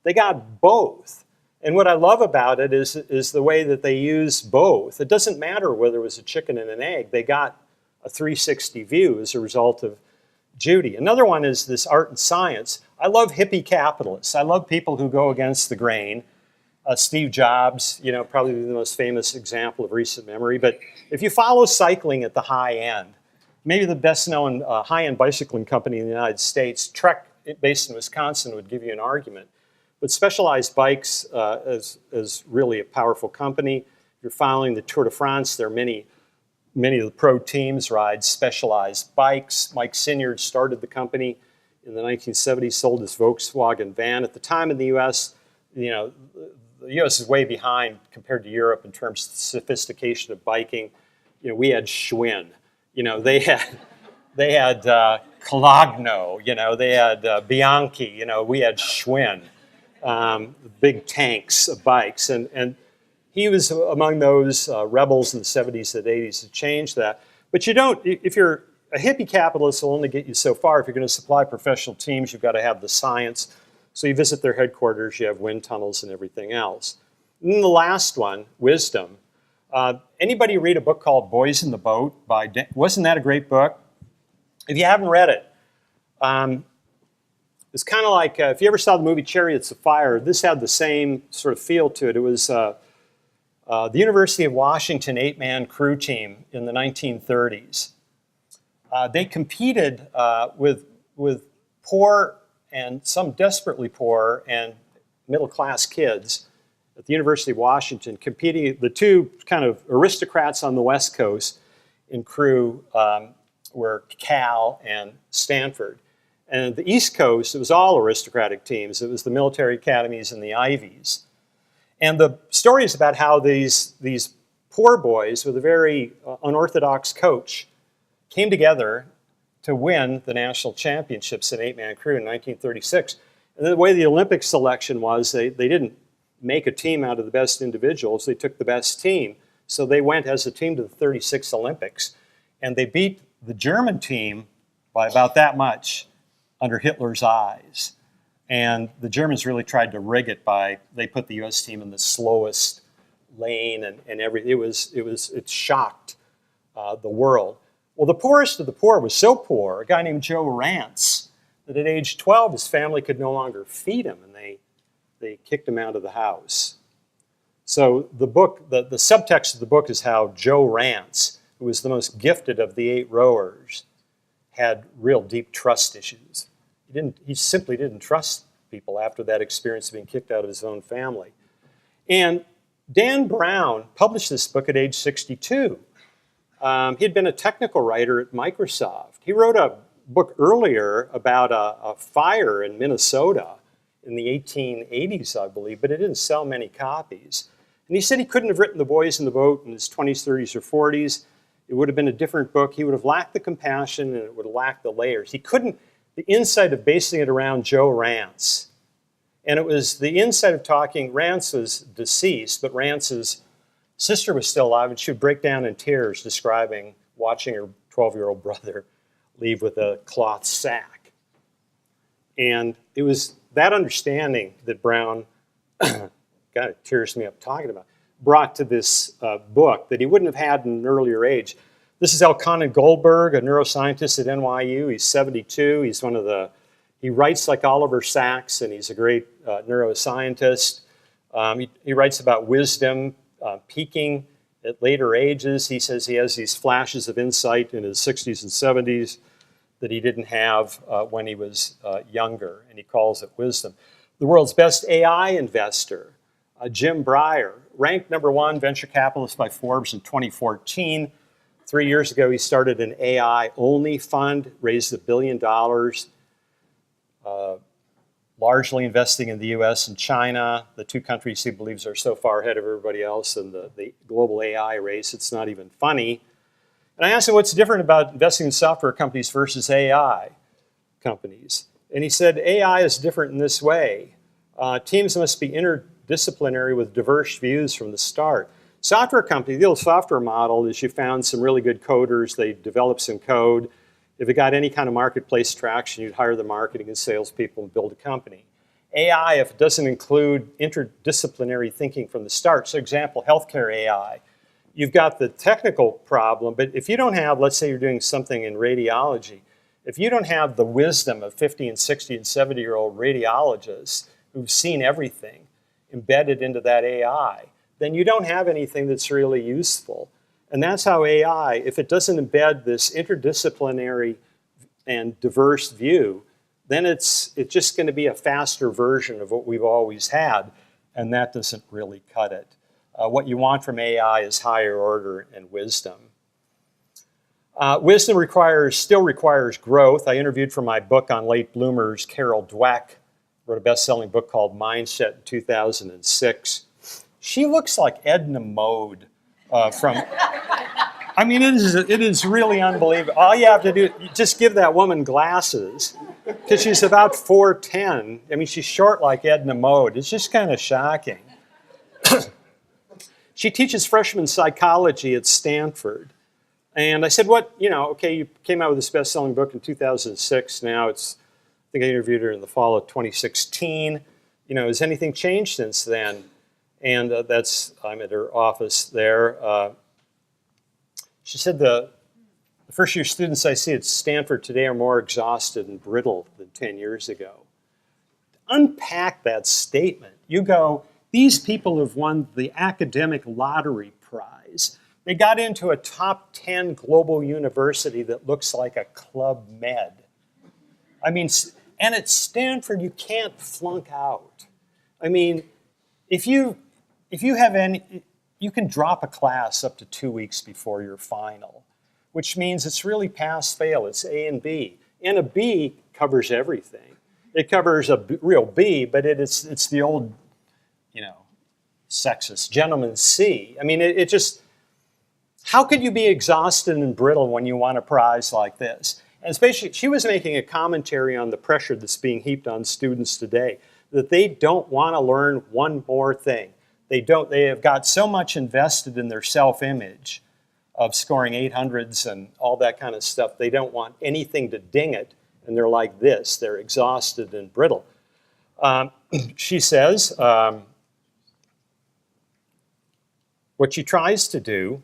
They got both. And what I love about it is the way that they use both. It doesn't matter whether it was a chicken and an egg. They got a 360 view as a result of Judy. Another one is this art and science. I love hippie capitalists. I love people who go against the grain. Steve Jobs, probably the most famous example of recent memory. But if you follow cycling at the high end, maybe the best-known high-end bicycling company in the United States, Trek, based in Wisconsin, would give you an argument. But Specialized Bikes is really a powerful company. If you're following the Tour de France, there are many of the pro teams ride Specialized Bikes. Mike Sinyard started the company in the 1970s, sold his Volkswagen van. At the time in the U.S., the U.S. is way behind compared to Europe in terms of the sophistication of biking. We had Schwinn. They had Colagno. They had Bianchi. We had Schwinn. Big tanks of bikes, and he was among those rebels in the 70s and 80s to change that. But you don't, if you're a hippie capitalist, will only get you so far. If you're going to supply professional teams, you've got to have the science. So you visit their headquarters, you have wind tunnels and everything else. And then the last one, wisdom. Anybody read a book called Boys in the Boat? Wasn't that a great book? If you haven't read it, it's kind of like if you ever saw the movie Chariots of Fire, this had the same sort of feel to it. It was the University of Washington 8-man crew team in the 1930s. They competed with poor and some desperately poor and middle-class kids at the University of Washington, competing. The two kind of aristocrats on the West Coast in crew were Cal and Stanford. And the East Coast, it was all aristocratic teams. It was the military academies and the Ivies. And the story is about how these poor boys with a very unorthodox coach came together to win the national championships in 8-man crew in 1936. And the way the Olympic selection was, they didn't make a team out of the best individuals. They took the best team. So they went as a team to the 36 Olympics. And they beat the German team by about that much under Hitler's eyes. And the Germans really tried to rig it they put the U.S. team in the slowest lane and everything. It shocked the world. Well, the poorest of the poor was so poor, a guy named Joe Rance, that at age 12, his family could no longer feed him, and they kicked him out of the house. So the book, the subtext of the book is how Joe Rance, who was the most gifted of the 8 rowers, had real deep trust issues. He simply didn't trust people after that experience of being kicked out of his own family. And Dan Brown published this book at age 62. He had been a technical writer at Microsoft. He wrote a book earlier about a fire in Minnesota in the 1880s, I believe, but it didn't sell many copies. And he said he couldn't have written The Boys in the Boat in his 20s, 30s, or 40s. It would have been a different book. He would have lacked the compassion, and it would have lacked the layers. He couldn't, the insight of basing it around Joe Rance. And it was the insight of talking, Rance was deceased, but Rance's sister was still alive, and she would break down in tears describing watching her 12-year-old brother leave with a cloth sack. And it was that understanding that Brown, God, it tears me up talking about, brought to this book that he wouldn't have had in an earlier age. This is Elkanah Goldberg, a neuroscientist at NYU. He's 72. He's he writes like Oliver Sacks, and he's a great neuroscientist. He writes about wisdom peaking at later ages. He says he has these flashes of insight in his 60s and 70s that he didn't have when he was younger, and he calls it wisdom. The world's best AI investor, Jim Breyer, ranked #1 venture capitalist by Forbes in 2014. 3 years ago, he started an AI-only fund, raised $1 billion, largely investing in the US and China, the two countries he believes are so far ahead of everybody else in the global AI race, it's not even funny. And I asked him what's different about investing in software companies versus AI companies. And he said, AI is different in this way. Teams must be interdisciplinary with diverse views from the start. Software company, the old software model is you found some really good coders, they develop some code. If it got any kind of marketplace traction, you'd hire the marketing and salespeople and build a company. AI, if it doesn't include interdisciplinary thinking from the start, so example, healthcare AI, you've got the technical problem, but if you don't have, let's say you're doing something in radiology, if you don't have the wisdom of 50 and 60 and 70-year-old radiologists who've seen everything embedded into that AI, then you don't have anything that's really useful. And that's how AI, if it doesn't embed this interdisciplinary and diverse view, then it's just going to be a faster version of what we've always had, and that doesn't really cut it. What you want from AI is higher order and wisdom. Wisdom still requires growth. I interviewed for my book on late bloomers Carol Dweck, wrote a best-selling book called Mindset in 2006. She looks like Edna Mode from, I mean, it is really unbelievable. All you have to do, just give that woman glasses, because she's about 4'10". I mean, she's short like Edna Mode. It's just kind of shocking. She teaches freshman psychology at Stanford. And I said, okay, you came out with this best-selling book in 2006. Now I think I interviewed her in the fall of 2016. Has anything changed since then? And I'm at her office there. She said the first-year students I see at Stanford today are more exhausted and brittle than 10 years ago. Unpack that statement. You go, these people have won the academic lottery prize. They got into a top 10 global university that looks like a Club Med. I mean, and at Stanford, you can't flunk out. I mean, if you have any, you can drop a class up to 2 weeks before your final, which means it's really pass-fail. It's A and B. And a B covers everything. It covers a real B, but it's the old, sexist gentleman's C. I mean, it just, how could you be exhausted and brittle when you want a prize like this? And especially, she was making a commentary on the pressure that's being heaped on students today, that they don't want to learn one more thing. They have got so much invested in their self-image of scoring 800s and all that kind of stuff. They don't want anything to ding it, and they're like this. They're exhausted and brittle. She says, what she tries to do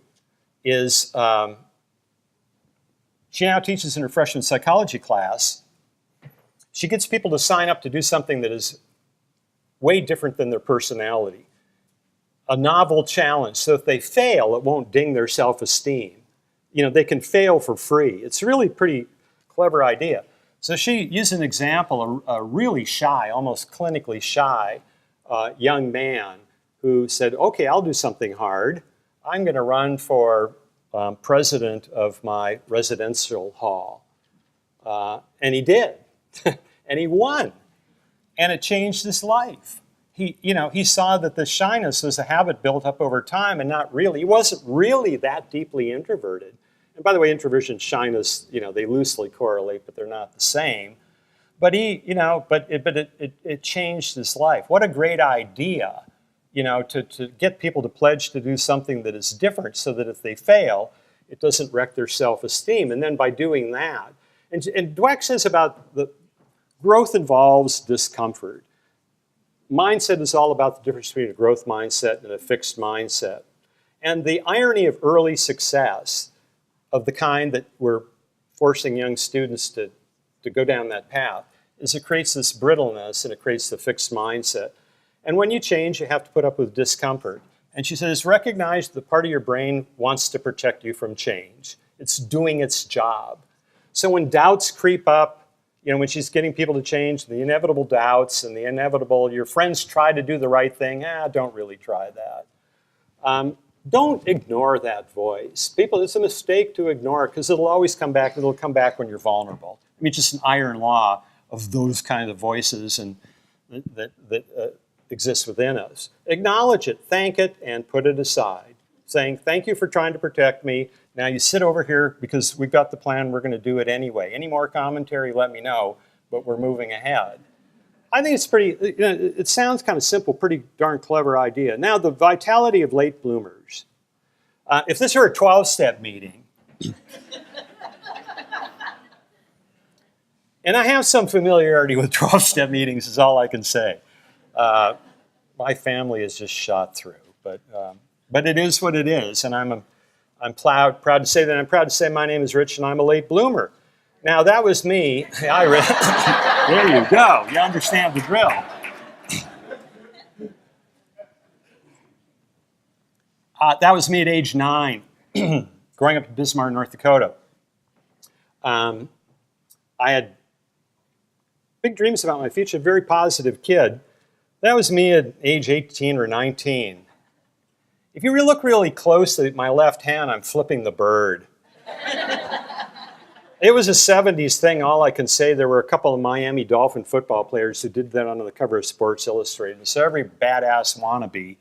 is, she now teaches in her freshman psychology class. She gets people to sign up to do something that is way different than their personality. A novel challenge, so if they fail, it won't ding their self-esteem. They can fail for free. It's really a pretty clever idea. So she used an example, a really shy, almost clinically shy young man who said, okay, I'll do something hard. I'm going to run for president of my residential hall. And he did. And he won. And it changed his life. He saw that the shyness was a habit built up over time and he wasn't really that deeply introverted. And by the way, introversion and shyness, they loosely correlate, but they're not the same. But it changed his life. What a great idea, to get people to pledge to do something that is different so that if they fail, it doesn't wreck their self-esteem. And then by doing that, and Dweck says about the growth involves discomfort. Mindset is all about the difference between a growth mindset and a fixed mindset. And the irony of early success, of the kind that we're forcing young students to go down that path, is it creates this brittleness and it creates the fixed mindset. And when you change, you have to put up with discomfort. And she says, recognize the part of your brain wants to protect you from change. It's doing its job. So when doubts creep up, when she's getting people to change, the inevitable doubts and the inevitable, your friends try to do the right thing, don't really try that. Don't ignore that voice. People, it's a mistake to ignore it because it'll always come back. It'll come back when you're vulnerable. I mean, it's just an iron law of those kind of voices and that exists within us. Acknowledge it, thank it, and put it aside. Saying, thank you for trying to protect me. Now you sit over here because we've got the plan, we're going to do it anyway. Any more commentary, let me know, but we're moving ahead. I think it's pretty, it sounds kind of simple, pretty darn clever idea. Now the vitality of late bloomers. If this were a 12-step meeting, and I have some familiarity with 12-step meetings is all I can say. My family is just shot through, but it is what it is, and I'm proud to say that. I'm proud to say my name is Rich, and I'm a late bloomer. Now that was me. There you go. You understand the drill. That was me at age 9, growing up in Bismarck, North Dakota. I had big dreams about my future, very positive kid. That was me at age 18 or 19. If you look really closely at my left hand, I'm flipping the bird. It was a 70s thing, all I can say. There were a couple of Miami Dolphin football players who did that on the cover of Sports Illustrated. So every badass wannabe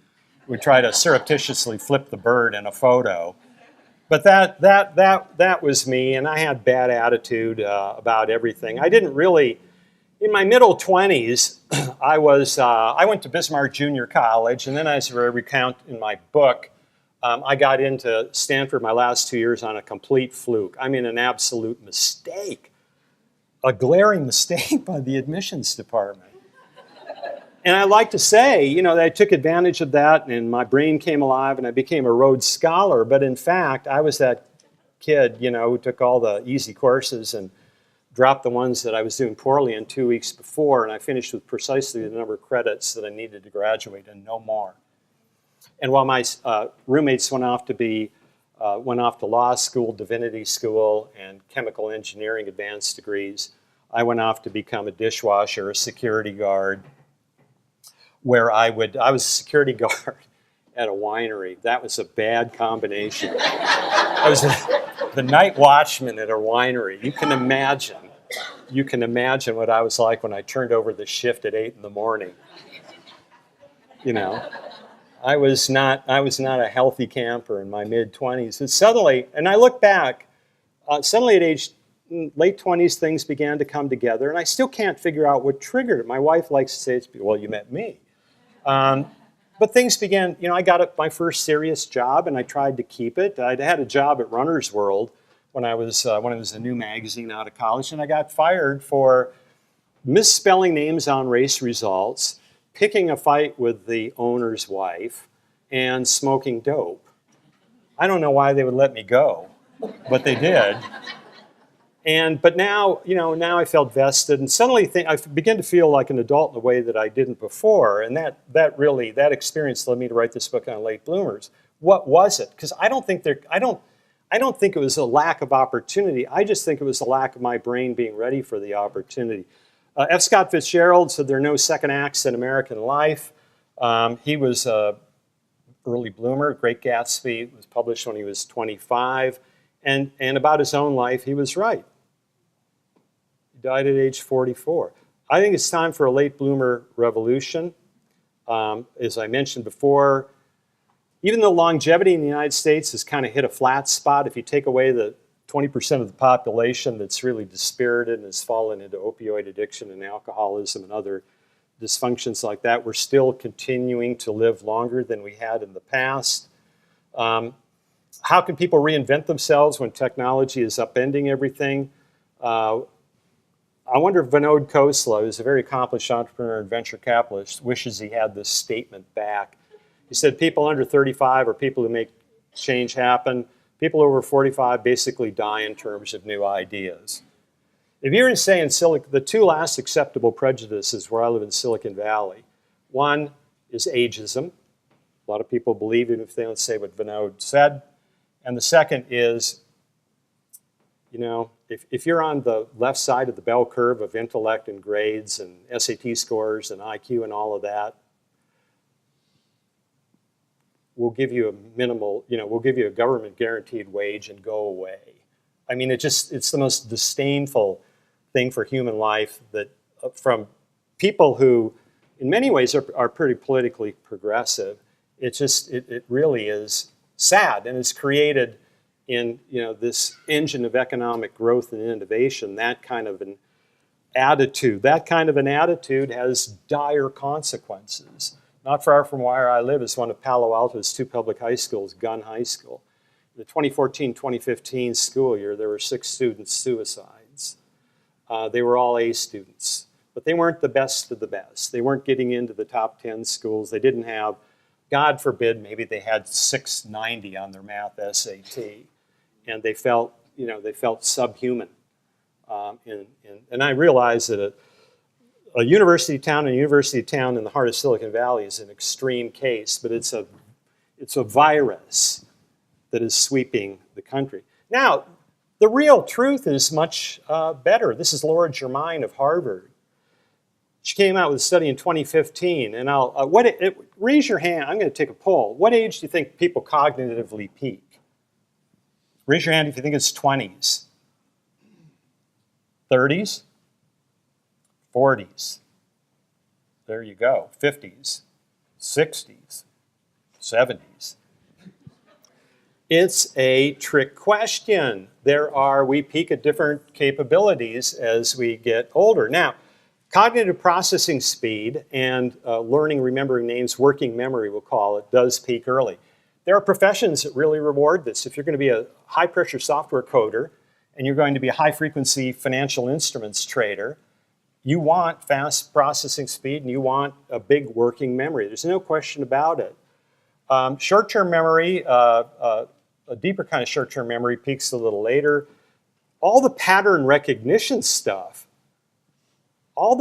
would try to surreptitiously flip the bird in a photo. But that was me, and I had bad attitude about everything. I didn't really, in my middle 20s, I went to Bismarck Junior College, and then as I recount in my book, I got into Stanford my last 2 years on a complete fluke. I mean, an absolute mistake, a glaring mistake by the admissions department. And I like to say, you know, that I took advantage of that and my brain came alive and I became a Rhodes Scholar. But in fact, I was that kid, you know, who took all the easy courses and dropped the ones that I was doing poorly in 2 weeks before. And I finished with precisely the number of credits that I needed to graduate and no more. And while my roommates went off to law school, divinity school, and chemical engineering advanced degrees, I went off to become a dishwasher, a security guard, where I was a security guard at a winery. That was a bad combination. I was the night watchman at a winery. You can imagine what I was like when I turned over the shift at 8 in the morning. You know, I was not a healthy camper in my mid-20s. And suddenly, and I look back, suddenly at late 20s, things began to come together, and I still can't figure out what triggered it. My wife likes to say, well, you met me. But things began, you know, I got my first serious job and I tried to keep it. I had a job at Runner's World when it was a new magazine out of college, and I got fired for misspelling names on race results, picking a fight with the owner's wife, and smoking dope. I don't know why they would let me go, but they did. But now, you know, now I felt vested, and suddenly I began to feel like an adult in a way that I didn't before. And that experience led me to write this book on late bloomers. What was it? Because I don't think it was a lack of opportunity. I just think it was a lack of my brain being ready for the opportunity. F. Scott Fitzgerald said there are no second acts in American life. He was an early bloomer. Great Gatsby was published when he was 25. And about his own life, he was right. Died at age 44. I think it's time for a late bloomer revolution. As I mentioned before, even though longevity in the United States has kind of hit a flat spot, if you take away the 20% of the population that's really dispirited and has fallen into opioid addiction and alcoholism and other dysfunctions like that, we're still continuing to live longer than we had in the past. How can people reinvent themselves when technology is upending everything? I wonder if Vinod Khosla, who's a very accomplished entrepreneur and venture capitalist, wishes he had this statement back. He said people under 35 are people who make change happen. People over 45 basically die in terms of new ideas. If you were to say in the two last acceptable prejudices where I live in Silicon Valley, one is ageism. A lot of people believe it if they don't say what Vinod said. And the second is, you know, if you're on the left side of the bell curve of intellect and grades and SAT scores and IQ and all of that, we'll give you we'll give you a government guaranteed wage and go away. I mean, it's the most disdainful thing for human life that from people who in many ways are pretty politically progressive. It really is sad, and it's created in this engine of economic growth and innovation, that kind of an attitude has dire consequences. Not far from where I live is one of Palo Alto's two public high schools, Gunn High School. In the 2014-2015 school year, there were 6 student suicides. They were all A students, but they weren't the best of the best. They weren't getting into the top 10 schools. They didn't have, God forbid, maybe they had 690 on their math SAT, and they felt subhuman. And I realize that a university town in the heart of Silicon Valley is an extreme case, but it's a virus that is sweeping the country. Now, the real truth is much better. This is Laura Germain of Harvard. She came out with a study in 2015, and raise your hand. I'm going to take a poll. What age do you think people cognitively peak? Raise your hand if you think it's 20s, 30s, 40s. There you go. 50s, 60s, 70s. It's a trick question. We peak at different capabilities as we get older. Now, cognitive processing speed and learning, remembering names, working memory, we'll call it, does peak early. There are professions that really reward this. If you're going to be a high-pressure software coder and you're going to be a high-frequency financial instruments trader, you want fast processing speed and you want a big working memory. There's no question about it. Short-term memory, a deeper kind of short-term memory peaks a little later. All the pattern recognition stuff and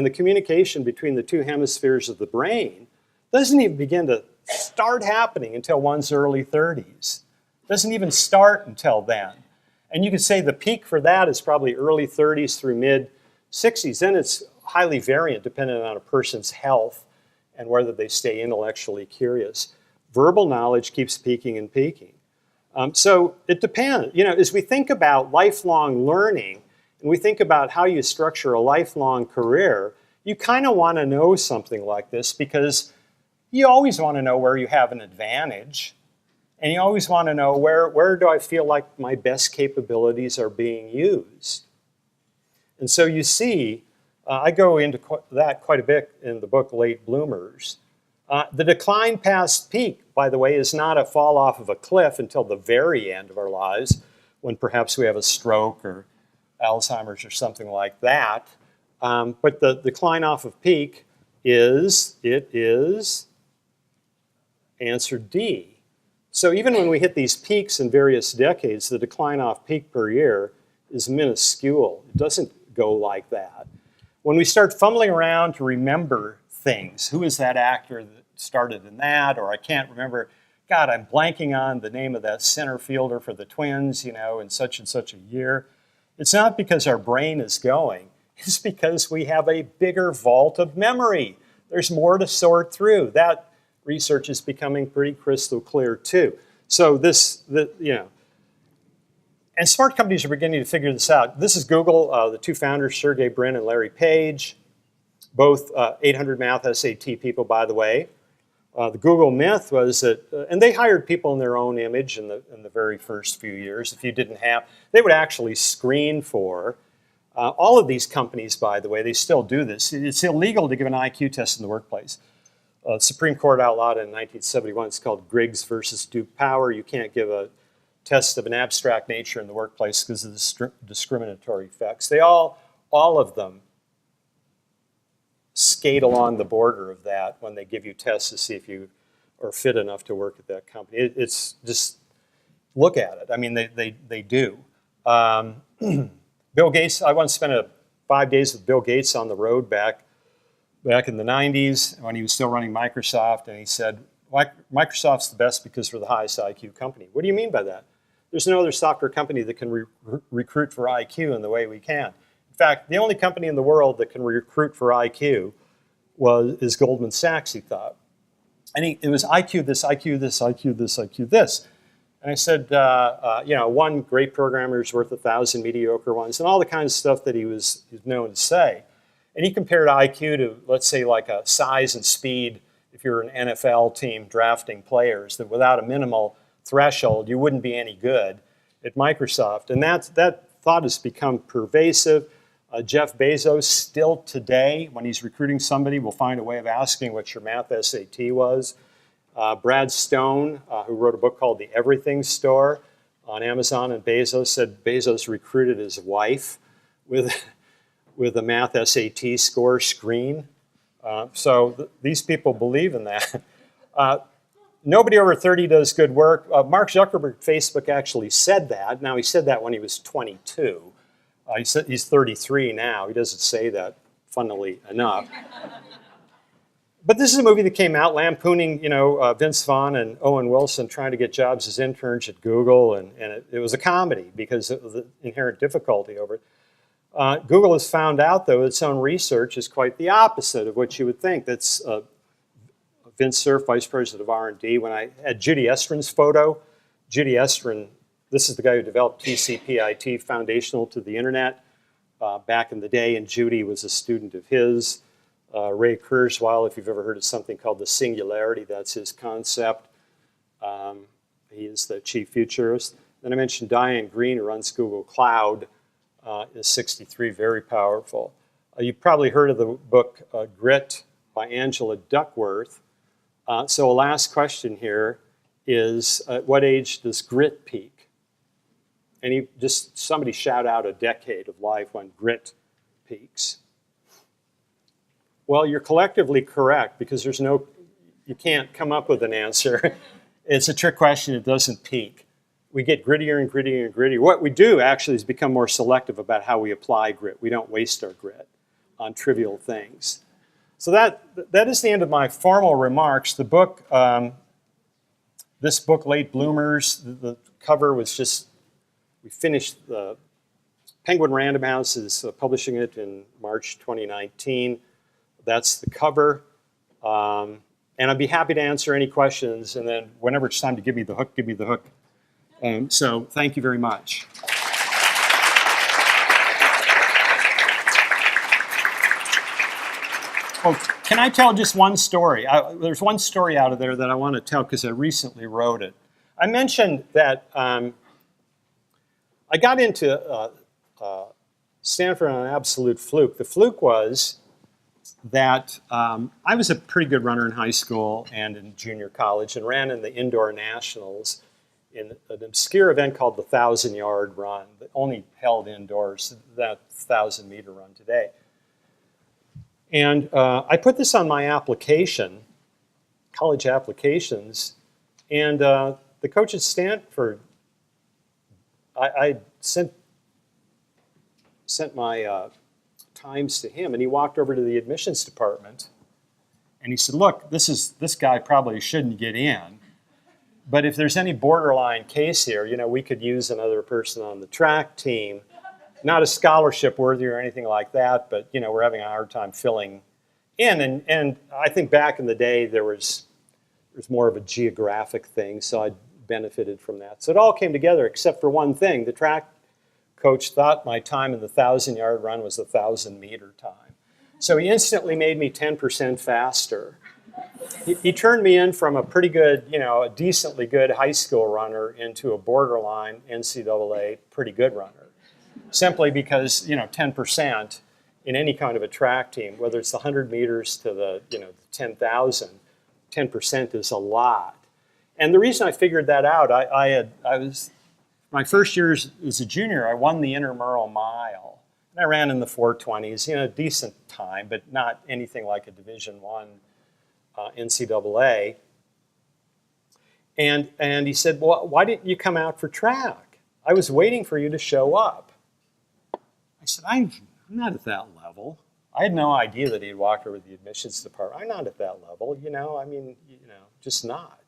the communication between the two hemispheres of the brain doesn't even begin to start happening until one's early 30s. Doesn't even start until then. And you could say the peak for that is probably early 30s through mid 60s. Then it's highly variant depending on a person's health and whether they stay intellectually curious. Verbal knowledge keeps peaking and peaking. So it depends. You know, as we think about lifelong learning and we think about how you structure a lifelong career, you kind of want to know something like this because you always want to know where you have an advantage. And you always want to know where do I feel like my best capabilities are being used. And so you see, I go into that quite a bit in the book Late Bloomers. The decline past peak, by the way, is not a fall off of a cliff until the very end of our lives, when perhaps we have a stroke or Alzheimer's or something like that. But the decline off of peak is answer D. So even when we hit these peaks in various decades, the decline off peak per year is minuscule. It doesn't go like that. When we start fumbling around to remember things, who is that actor that started in that, or I can't remember, God, I'm blanking on the name of that center fielder for the Twins, you know, in such and such a year. It's not because our brain is going. It's because we have a bigger vault of memory. There's more to sort through. That research is becoming pretty crystal clear too. So and smart companies are beginning to figure this out. This is Google, the two founders, Sergey Brin and Larry Page, both 800 math SAT people, by the way. The Google myth was that, and they hired people in their own image in the very first few years. If you didn't have, they would actually screen for. All of these companies, by the way, they still do this. It's illegal to give an IQ test in the workplace. The Supreme Court outlawed it in 1971. It's called Griggs versus Duke Power. You can't give a test of an abstract nature in the workplace because of the discriminatory effects. They all of them skate along the border of that when they give you tests to see if you are fit enough to work at that company. It's just, look at it. I mean, they do. Bill Gates, I once spent 5 days with Bill Gates on the road back in the 90s when he was still running Microsoft, and he said, Microsoft's the best because we're the highest IQ company. What do you mean by that? There's no other software company that can recruit for IQ in the way we can. In fact, the only company in the world that can recruit for IQ is Goldman Sachs, he thought. And it was IQ this, IQ this, IQ this, IQ this. And I said, one great programmer is worth 1,000 mediocre ones, and all the kind of stuff that he was known to say. And he compared IQ to, let's say, like a size and speed, if you're an NFL team drafting players, that without a minimal threshold, you wouldn't be any good at Microsoft. And that thought has become pervasive. Jeff Bezos, still today, when he's recruiting somebody, will find a way of asking what your math SAT was. Brad Stone, who wrote a book called The Everything Store on Amazon, and Bezos said Bezos recruited his wife with a math SAT score screen. These people believe in that. Nobody over 30 does good work. Mark Zuckerberg, Facebook, actually said that. Now, he said that when he was 22. He's 33 now. He doesn't say that, funnily enough. But this is a movie that came out lampooning, Vince Vaughn and Owen Wilson trying to get jobs as interns at Google, and it was a comedy because of the inherent difficulty over it. Google has found out, though, its own research is quite the opposite of what you would think. That's Vince Cerf, Vice President of R&D. When I had Judy Estrin's photo, Judy Estrin, this is the guy who developed TCP/IP, foundational to the internet, back in the day, and Judy was a student of his. Ray Kurzweil, if you've ever heard of something called the singularity, that's his concept. He is the chief futurist. Then I mentioned Diane Green, who runs Google Cloud, is 63, very powerful. You've probably heard of the book Grit by Angela Duckworth. So a last question here is, at what age does grit peak? And somebody shout out a decade of life when grit peaks? Well, you're collectively correct because you can't come up with an answer. It's a trick question. It doesn't peak. We get grittier and grittier and grittier. What we do actually is become more selective about how we apply grit. We don't waste our grit on trivial things. So that is the end of my formal remarks. The book, this book, Late Bloomers, the cover was just, we finished, Penguin Random House is publishing it in March 2019. That's the cover. And I'd be happy to answer any questions. And then whenever it's time to give me the hook, give me the hook. So thank you very much. Oh, can I tell just one story? There's one story out of there that I want to tell because I recently wrote it. I mentioned that I got into Stanford on an absolute fluke. The fluke was that I was a pretty good runner in high school and in junior college and ran in the indoor nationals in an obscure event called the 1,000-yard run that only held indoors, that 1,000-meter run today. And I put this on my application, college applications, and the coach at Stanford, I sent my times to him, and he walked over to the admissions department, and he said, look, this guy probably shouldn't get in, but if there's any borderline case here, you know, we could use another person on the track team. Not a scholarship worthy or anything like that, but you know, we're having a hard time filling in. And I think back in the day there was more of a geographic thing, so I benefited from that. So it all came together except for one thing. The track coach thought my time in the 1,000-yard run was the 1,000-meter time. So he instantly made me 10% faster. He turned me in from a pretty good, you know, a decently good high school runner into a borderline NCAA pretty good runner. Simply because, you know, 10% in any kind of a track team, whether it's the 100 meters to the, you know, the 10,000, 10% is a lot. And the reason I figured that out, I was, my first year as a junior, I won the intramural mile. And I ran in the 4:20s, you know, a decent time, but not anything like a Division I NCAA. And he said, well, why didn't you come out for track? I was waiting for you to show up. I said, I'm not at that level. I had no idea that he had walked over to the admissions department. I'm not at that level, you know, I mean, you know, just not.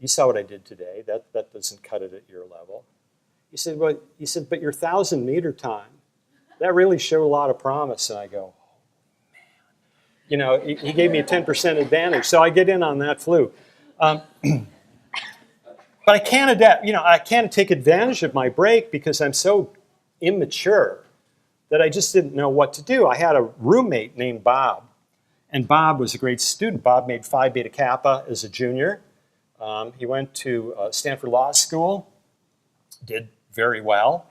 You saw what I did today. That doesn't cut it at your level. He said, but your 1,000-meter time, that really showed a lot of promise. And I go, oh, man. You know, he gave me a 10% advantage, so I get in on that fluke. But I can't adapt, you know, I can't take advantage of my break because I'm so immature that I just didn't know what to do. I had a roommate named Bob, and Bob was a great student. Bob made Phi Beta Kappa as a junior. He went to Stanford Law School, did very well,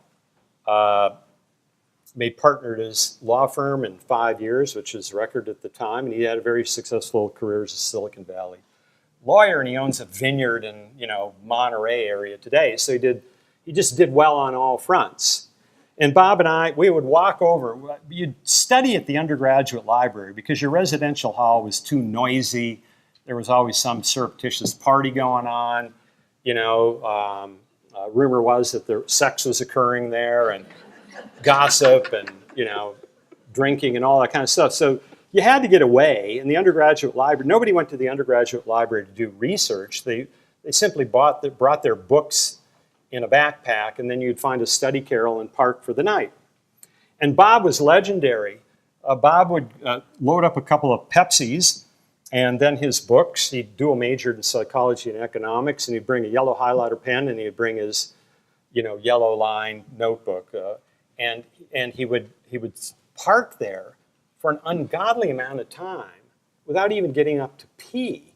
made partner at his law firm in 5 years, which was a record at the time, and he had a very successful career as a Silicon Valley lawyer, and he owns a vineyard in, you know, Monterey area today. So he just did well on all fronts. And Bob and I, we would walk over. You'd study at the undergraduate library because your residential hall was too noisy. There was always some surreptitious party going on. You know, rumor was that the sex was occurring there and gossip and, you know, drinking and all that kind of stuff. So you had to get away. In the undergraduate library, nobody went to the undergraduate library to do research. They simply brought their books in a backpack, and then you'd find a study carrel and park for the night. And Bob was legendary. Bob would load up a couple of Pepsis and then his books. He'd dual majored in psychology and economics, and he'd bring a yellow highlighter pen, and he'd bring his, you know, yellow line notebook, and he would park there for an ungodly amount of time without even getting up to pee.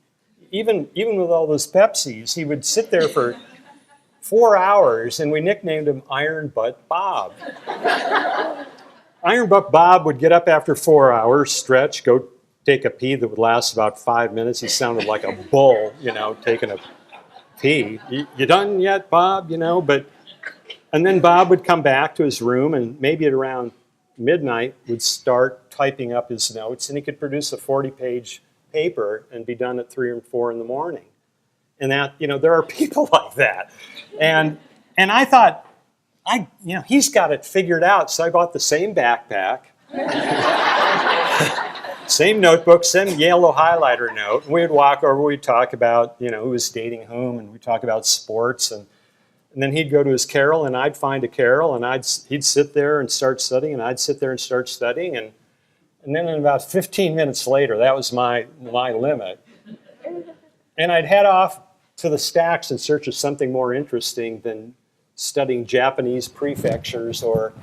Even with all those Pepsis, he would sit there for 4 hours, and we nicknamed him Iron Butt Bob. Iron Butt Bob would get up after 4 hours, stretch, go take a pee that would last about 5 minutes. He sounded like a bull, you know, taking a pee. You done yet, Bob? You know, and then Bob would come back to his room, and maybe at around midnight would start typing up his notes, and he could produce a 40-page paper and be done at 3 or 4 in the morning. And that, there are people like that. And I thought, he's got it figured out. So I bought the same backpack, same notebook, same yellow highlighter note. And we'd walk over, we'd talk about, who was dating whom, and we'd talk about sports. And then he'd go to his carrel, and I'd find a carrel, and he'd sit there and start studying, and I'd sit there and start studying. And then in about 15 minutes later, that was my limit. And I'd head off to the stacks in search of something more interesting than studying Japanese prefectures or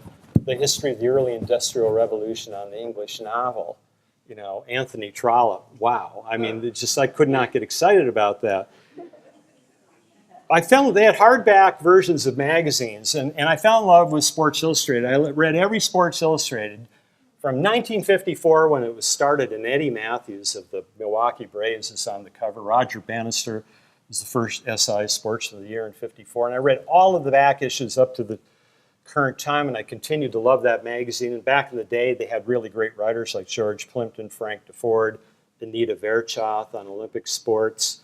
the history of the early Industrial Revolution on the English novel. Anthony Trollope, wow. I mean, I could not get excited about that. I found they had hardback versions of magazines, and I fell in love with Sports Illustrated. I read every Sports Illustrated from 1954 when it was started, and Eddie Matthews of the Milwaukee Braves is on the cover. Roger Bannister was the first SI Sports of the Year in '54, and I read all of the back issues up to the current time, and I continued to love that magazine. And back in the day, they had really great writers like George Plimpton, Frank DeFord, Anita Verchoth on Olympic sports.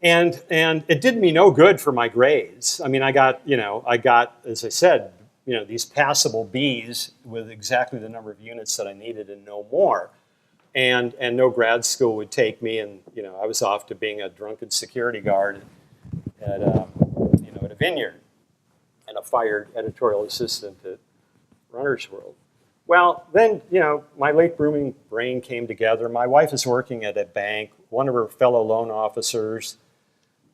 And it did me no good for my grades. I mean, I got, as I said, these passable Bs with exactly the number of units that I needed and no more. And no grad school would take me, and I was off to being a drunken security guard at a vineyard and a fired editorial assistant at Runner's World. Well, then, my late blooming brain came together. My wife is working at a bank. One of her fellow loan officers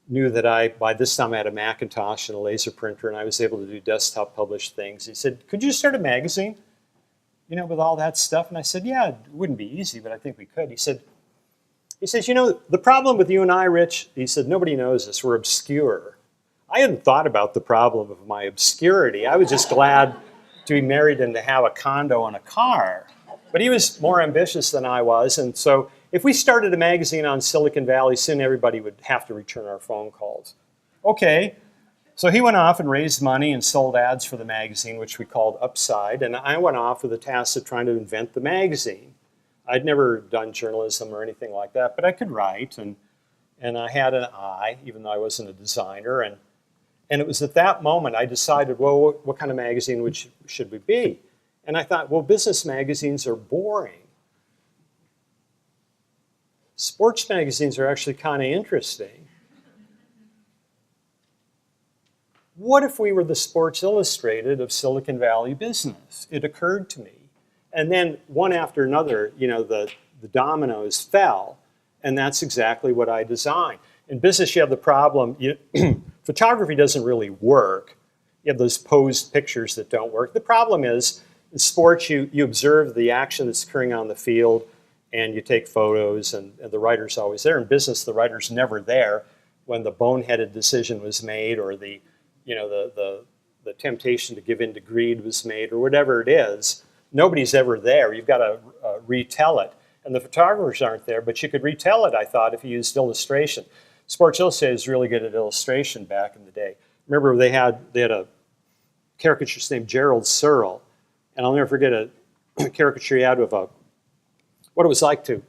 knew that by this time I had a Macintosh and a laser printer, and I was able to do desktop published things. He said, could you start a magazine, with all that stuff? And I said, yeah, it wouldn't be easy, but I think we could. He says, the problem with you and I, Rich, he said, nobody knows us, we're obscure. I hadn't thought about the problem of my obscurity. I was just glad to be married and to have a condo and a car. But he was more ambitious than I was, and so if we started a magazine on Silicon Valley, soon everybody would have to return our phone calls. Okay, so he went off and raised money and sold ads for the magazine, which we called Upside, and I went off with the task of trying to invent the magazine. I'd never done journalism or anything like that, but I could write, and I had an eye, even though I wasn't a designer, and it was at that moment I decided, well, what kind of magazine should we be? And I thought, well, business magazines are boring. Sports magazines are actually kind of interesting. What if we were the Sports Illustrated of Silicon Valley business? It occurred to me. And then one after another, the dominoes fell, and that's exactly what I designed. In business, you have the problem, photography doesn't really work. You have those posed pictures that don't work. The problem is, in sports, you observe the action that's occurring on the field, and you take photos, and the writer's always there. In business, the writer's never there when the boneheaded decision was made, or the temptation to give in to greed was made, or whatever it is. Nobody's ever there. You've got to retell it. And the photographers aren't there, but you could retell it, I thought, if you used illustration. Sports Illustrated was really good at illustration back in the day. Remember, they had a caricaturist named Gerald Searle, and I'll never forget a caricature he had of what it was like to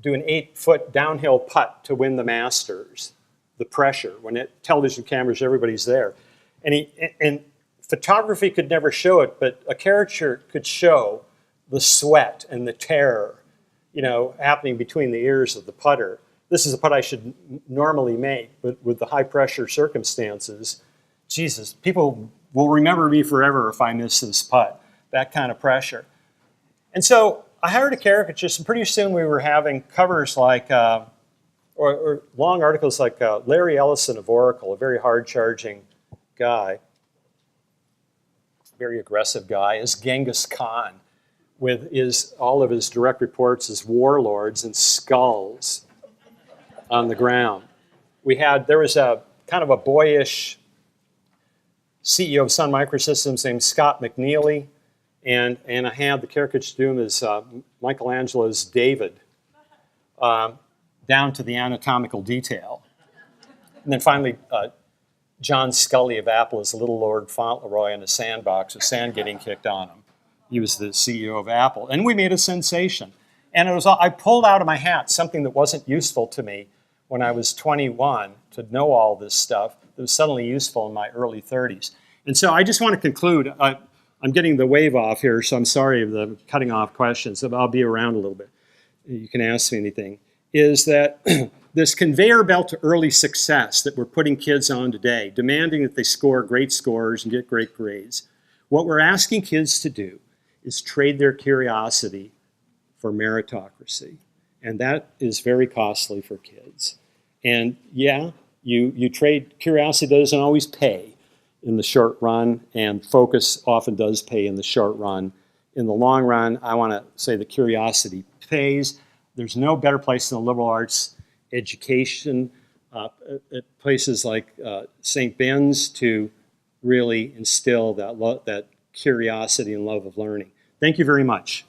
do an 8-foot downhill putt to win the Masters. The pressure, when television cameras, everybody's there. And photography could never show it, but a caricature could show the sweat and the terror, happening between the ears of the putter. This is a putt I should normally make, but with the high pressure circumstances, Jesus, people will remember me forever if I miss this putt, that kind of pressure. And so I hired a caricaturist, and pretty soon we were having covers like, or long articles like Larry Ellison of Oracle, a very hard-charging guy, very aggressive guy, as Genghis Khan, with all of his direct reports as warlords and skulls on the ground. There was a kind of a boyish CEO of Sun Microsystems named Scott McNeely, and I had the caricature do him as Michelangelo's David, down to the anatomical detail. And then finally, John Scully of Apple as Little Lord Fauntleroy in a sandbox with sand getting kicked on him. He was the CEO of Apple, and we made a sensation. And it was, I pulled out of my hat something that wasn't useful to me when I was 21 to know all this stuff. It was suddenly useful in my early 30s. And so I just want to conclude. I'm getting the wave off here, so I'm sorry of the cutting off questions. I'll be around a little bit. You can ask me anything. Is that this conveyor belt to early success that we're putting kids on today, demanding that they score great scores and get great grades. What we're asking kids to do is trade their curiosity for meritocracy. And that is very costly for kids. And yeah, you trade, curiosity doesn't always pay in the short run, and focus often does pay in the short run. In the long run, I want to say that curiosity pays. There's no better place in the liberal arts education at places like St. Ben's to really instill that curiosity and love of learning. Thank you very much.